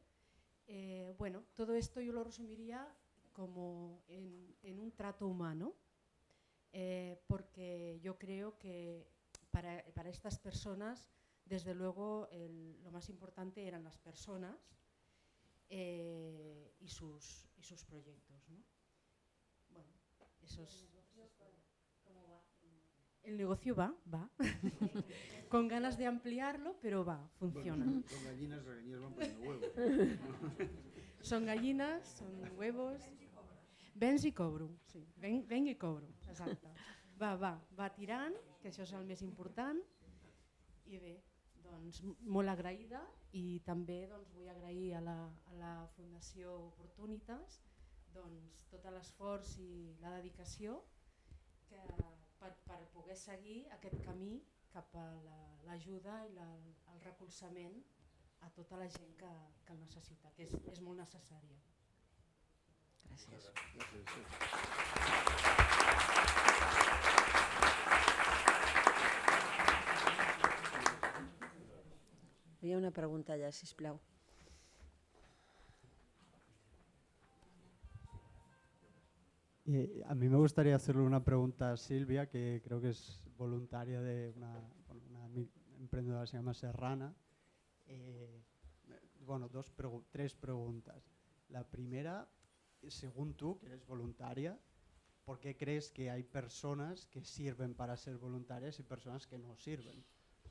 Bueno, todo esto yo lo resumiría como en un trato humano, porque yo creo que para estas personas, desde luego, lo más importante eran las personas y sus proyectos, ¿no? Bueno, ¿cómo va? El negocio va. Con ganas de ampliarlo, pero va, funciona. Bueno, son gallinas, las gallinas van poniendo huevos. Son gallinas, son huevos. Vens i cobro, sí. Venc i cobro, exacte. Va tirant, que això és el més important. I bé, doncs molt agraïda i també doncs, vull agrair a la Fundació Oportunitas doncs, tot l'esforç i la dedicació per poder seguir aquest camí cap a l'ajuda i el recolzament a tota la gent que el necessita, que és molt necessària. Gràcies. Hi ha una pregunta allà, sisplau. A mí me gustaría hacerle una pregunta a Silvia, que creo que es voluntaria de una emprendedora que se llama Serrana. Bueno, tres preguntas. La primera, según tú, que eres voluntaria, ¿por qué crees que hay personas que sirven para ser voluntarias y personas que no sirven?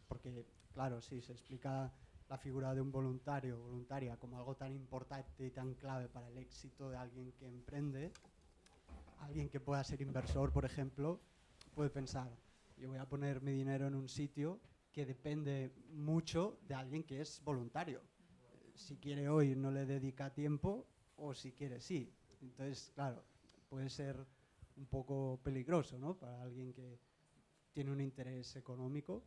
Porque, claro, si se explica la figura de un voluntario o voluntaria como algo tan importante y tan clave para el éxito de alguien que emprende, alguien que pueda ser inversor, por ejemplo, puede pensar, yo voy a poner mi dinero en un sitio que depende mucho de alguien que es voluntario. Si quiere hoy no le dedica tiempo, o si quiere sí. Entonces, claro, puede ser un poco peligroso, ¿no? Para alguien que tiene un interés económico.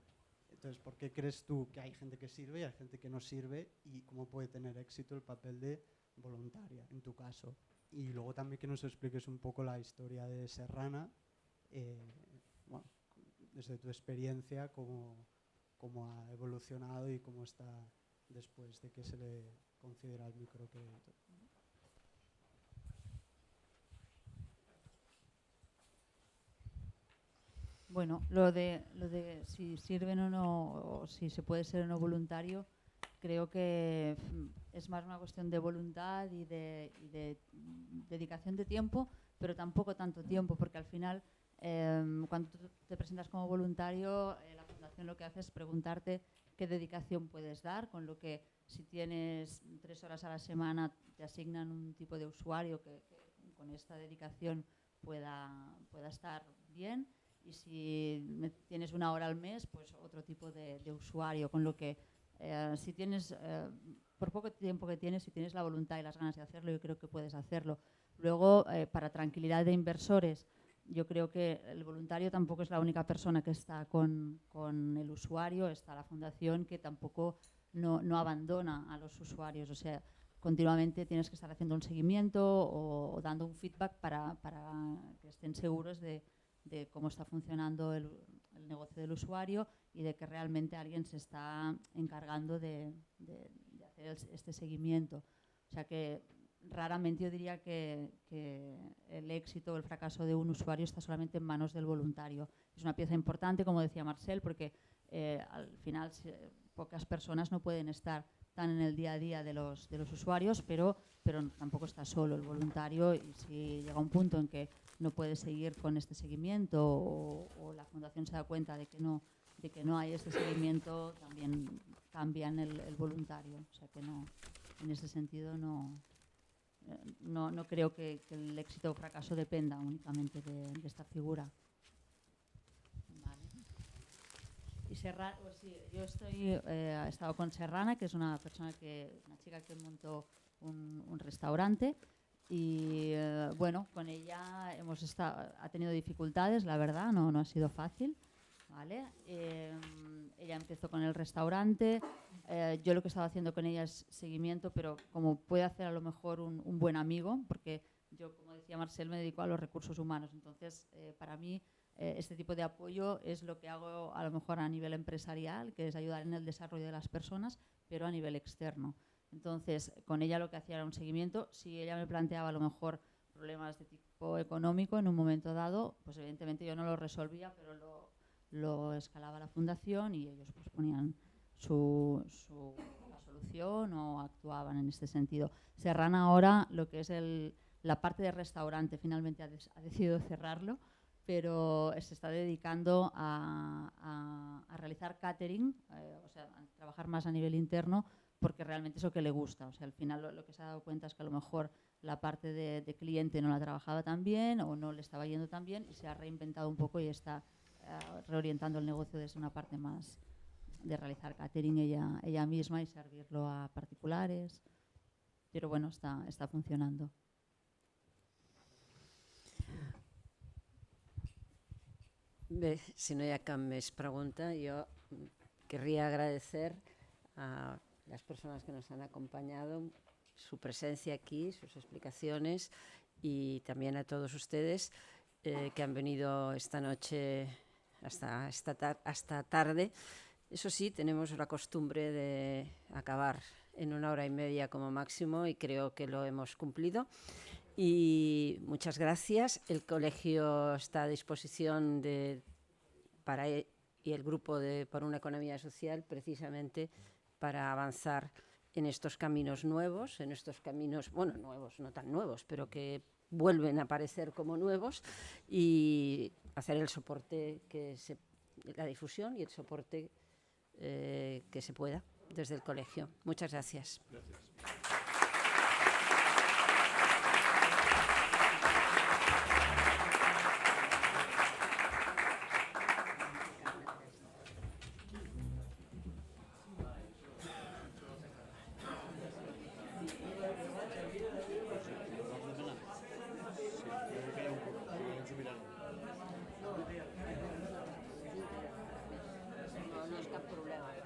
Entonces, ¿por qué crees tú que hay gente que sirve y hay gente que no sirve? ¿Y cómo puede tener éxito el papel de voluntaria, en tu caso? Y luego también que nos expliques un poco la historia de Serrana, bueno, desde tu experiencia, cómo ha evolucionado y cómo está después de que se le considera el microcrédito. Bueno, lo de si sirven o no, o si se puede ser o no voluntario, creo que es más una cuestión de voluntad y de dedicación de tiempo, pero tampoco tanto tiempo, porque al final, cuando tú te presentas como voluntario, la Fundación lo que hace es preguntarte qué dedicación puedes dar, con lo que si tienes 3 horas a la semana te asignan un tipo de usuario que con esta dedicación pueda estar bien, y si tienes 1 hora al mes, pues otro tipo de usuario, con lo que si tienes, por poco tiempo que tienes, si tienes la voluntad y las ganas de hacerlo, yo creo que puedes hacerlo. Luego, para tranquilidad de inversores, yo creo que el voluntario tampoco es la única persona que está con el usuario, está la fundación que tampoco no abandona a los usuarios, o sea, continuamente tienes que estar haciendo un seguimiento o dando un feedback para que estén seguros de cómo está funcionando el negocio del usuario y de que realmente alguien se está encargando de hacer este seguimiento. O sea que raramente yo diría que el éxito o el fracaso de un usuario está solamente en manos del voluntario. Es una pieza importante, como decía Marcel, porque al final pocas personas no pueden estar tan en el día a día de los usuarios, pero tampoco está solo el voluntario, y si llega un punto en que no puede seguir con este seguimiento o la fundación se da cuenta de que no hay este seguimiento, también cambian el voluntario. O sea que no, en ese sentido no creo que el éxito o fracaso dependa únicamente de esta figura. Y yo he estado con Serrana, que es una chica que montó un restaurante, y bueno, con ella ha tenido dificultades, la verdad, no ha sido fácil, ¿vale? Ella empezó con el restaurante, yo lo que estaba haciendo con ella es seguimiento, pero como puede hacer a lo mejor un buen amigo, porque yo, como decía Marcel, me dedico a los recursos humanos, entonces para mí este tipo de apoyo es lo que hago a lo mejor a nivel empresarial, que es ayudar en el desarrollo de las personas, pero a nivel externo. Entonces, con ella lo que hacía era un seguimiento. Si ella me planteaba a lo mejor problemas de tipo económico en un momento dado, pues evidentemente yo no lo resolvía, pero lo escalaba a la fundación y ellos pues ponían la solución o actuaban en este sentido. Serrana ahora, lo que es la parte de restaurante, finalmente ha decidido cerrarlo, pero se está dedicando a realizar catering, o sea, a trabajar más a nivel interno, porque realmente es lo que le gusta. O sea, al final lo que se ha dado cuenta es que a lo mejor la parte de cliente no la trabajaba tan bien o no le estaba yendo tan bien, y se ha reinventado un poco y está reorientando el negocio desde una parte más de realizar catering ella misma y servirlo a particulares. Pero bueno, está funcionando. Bé, si no hi ha cap més pregunta, jo querría agradecer a las personas que nos han acompañado su presencia aquí, sus explicaciones, y también a todos ustedes que han venido esta noche hasta tarde. Eso sí, tenemos la costumbre de acabar en 1 hora y media como máximo, y creo que lo hemos cumplido. Y muchas gracias. El colegio está a disposición y el grupo por una economía social, precisamente para avanzar en estos caminos nuevos, en estos caminos, bueno, nuevos, no tan nuevos, pero que vuelven a aparecer como nuevos, y hacer el soporte, la difusión y el soporte que se pueda desde el colegio. Muchas gracias. Gracias. No és cap problema.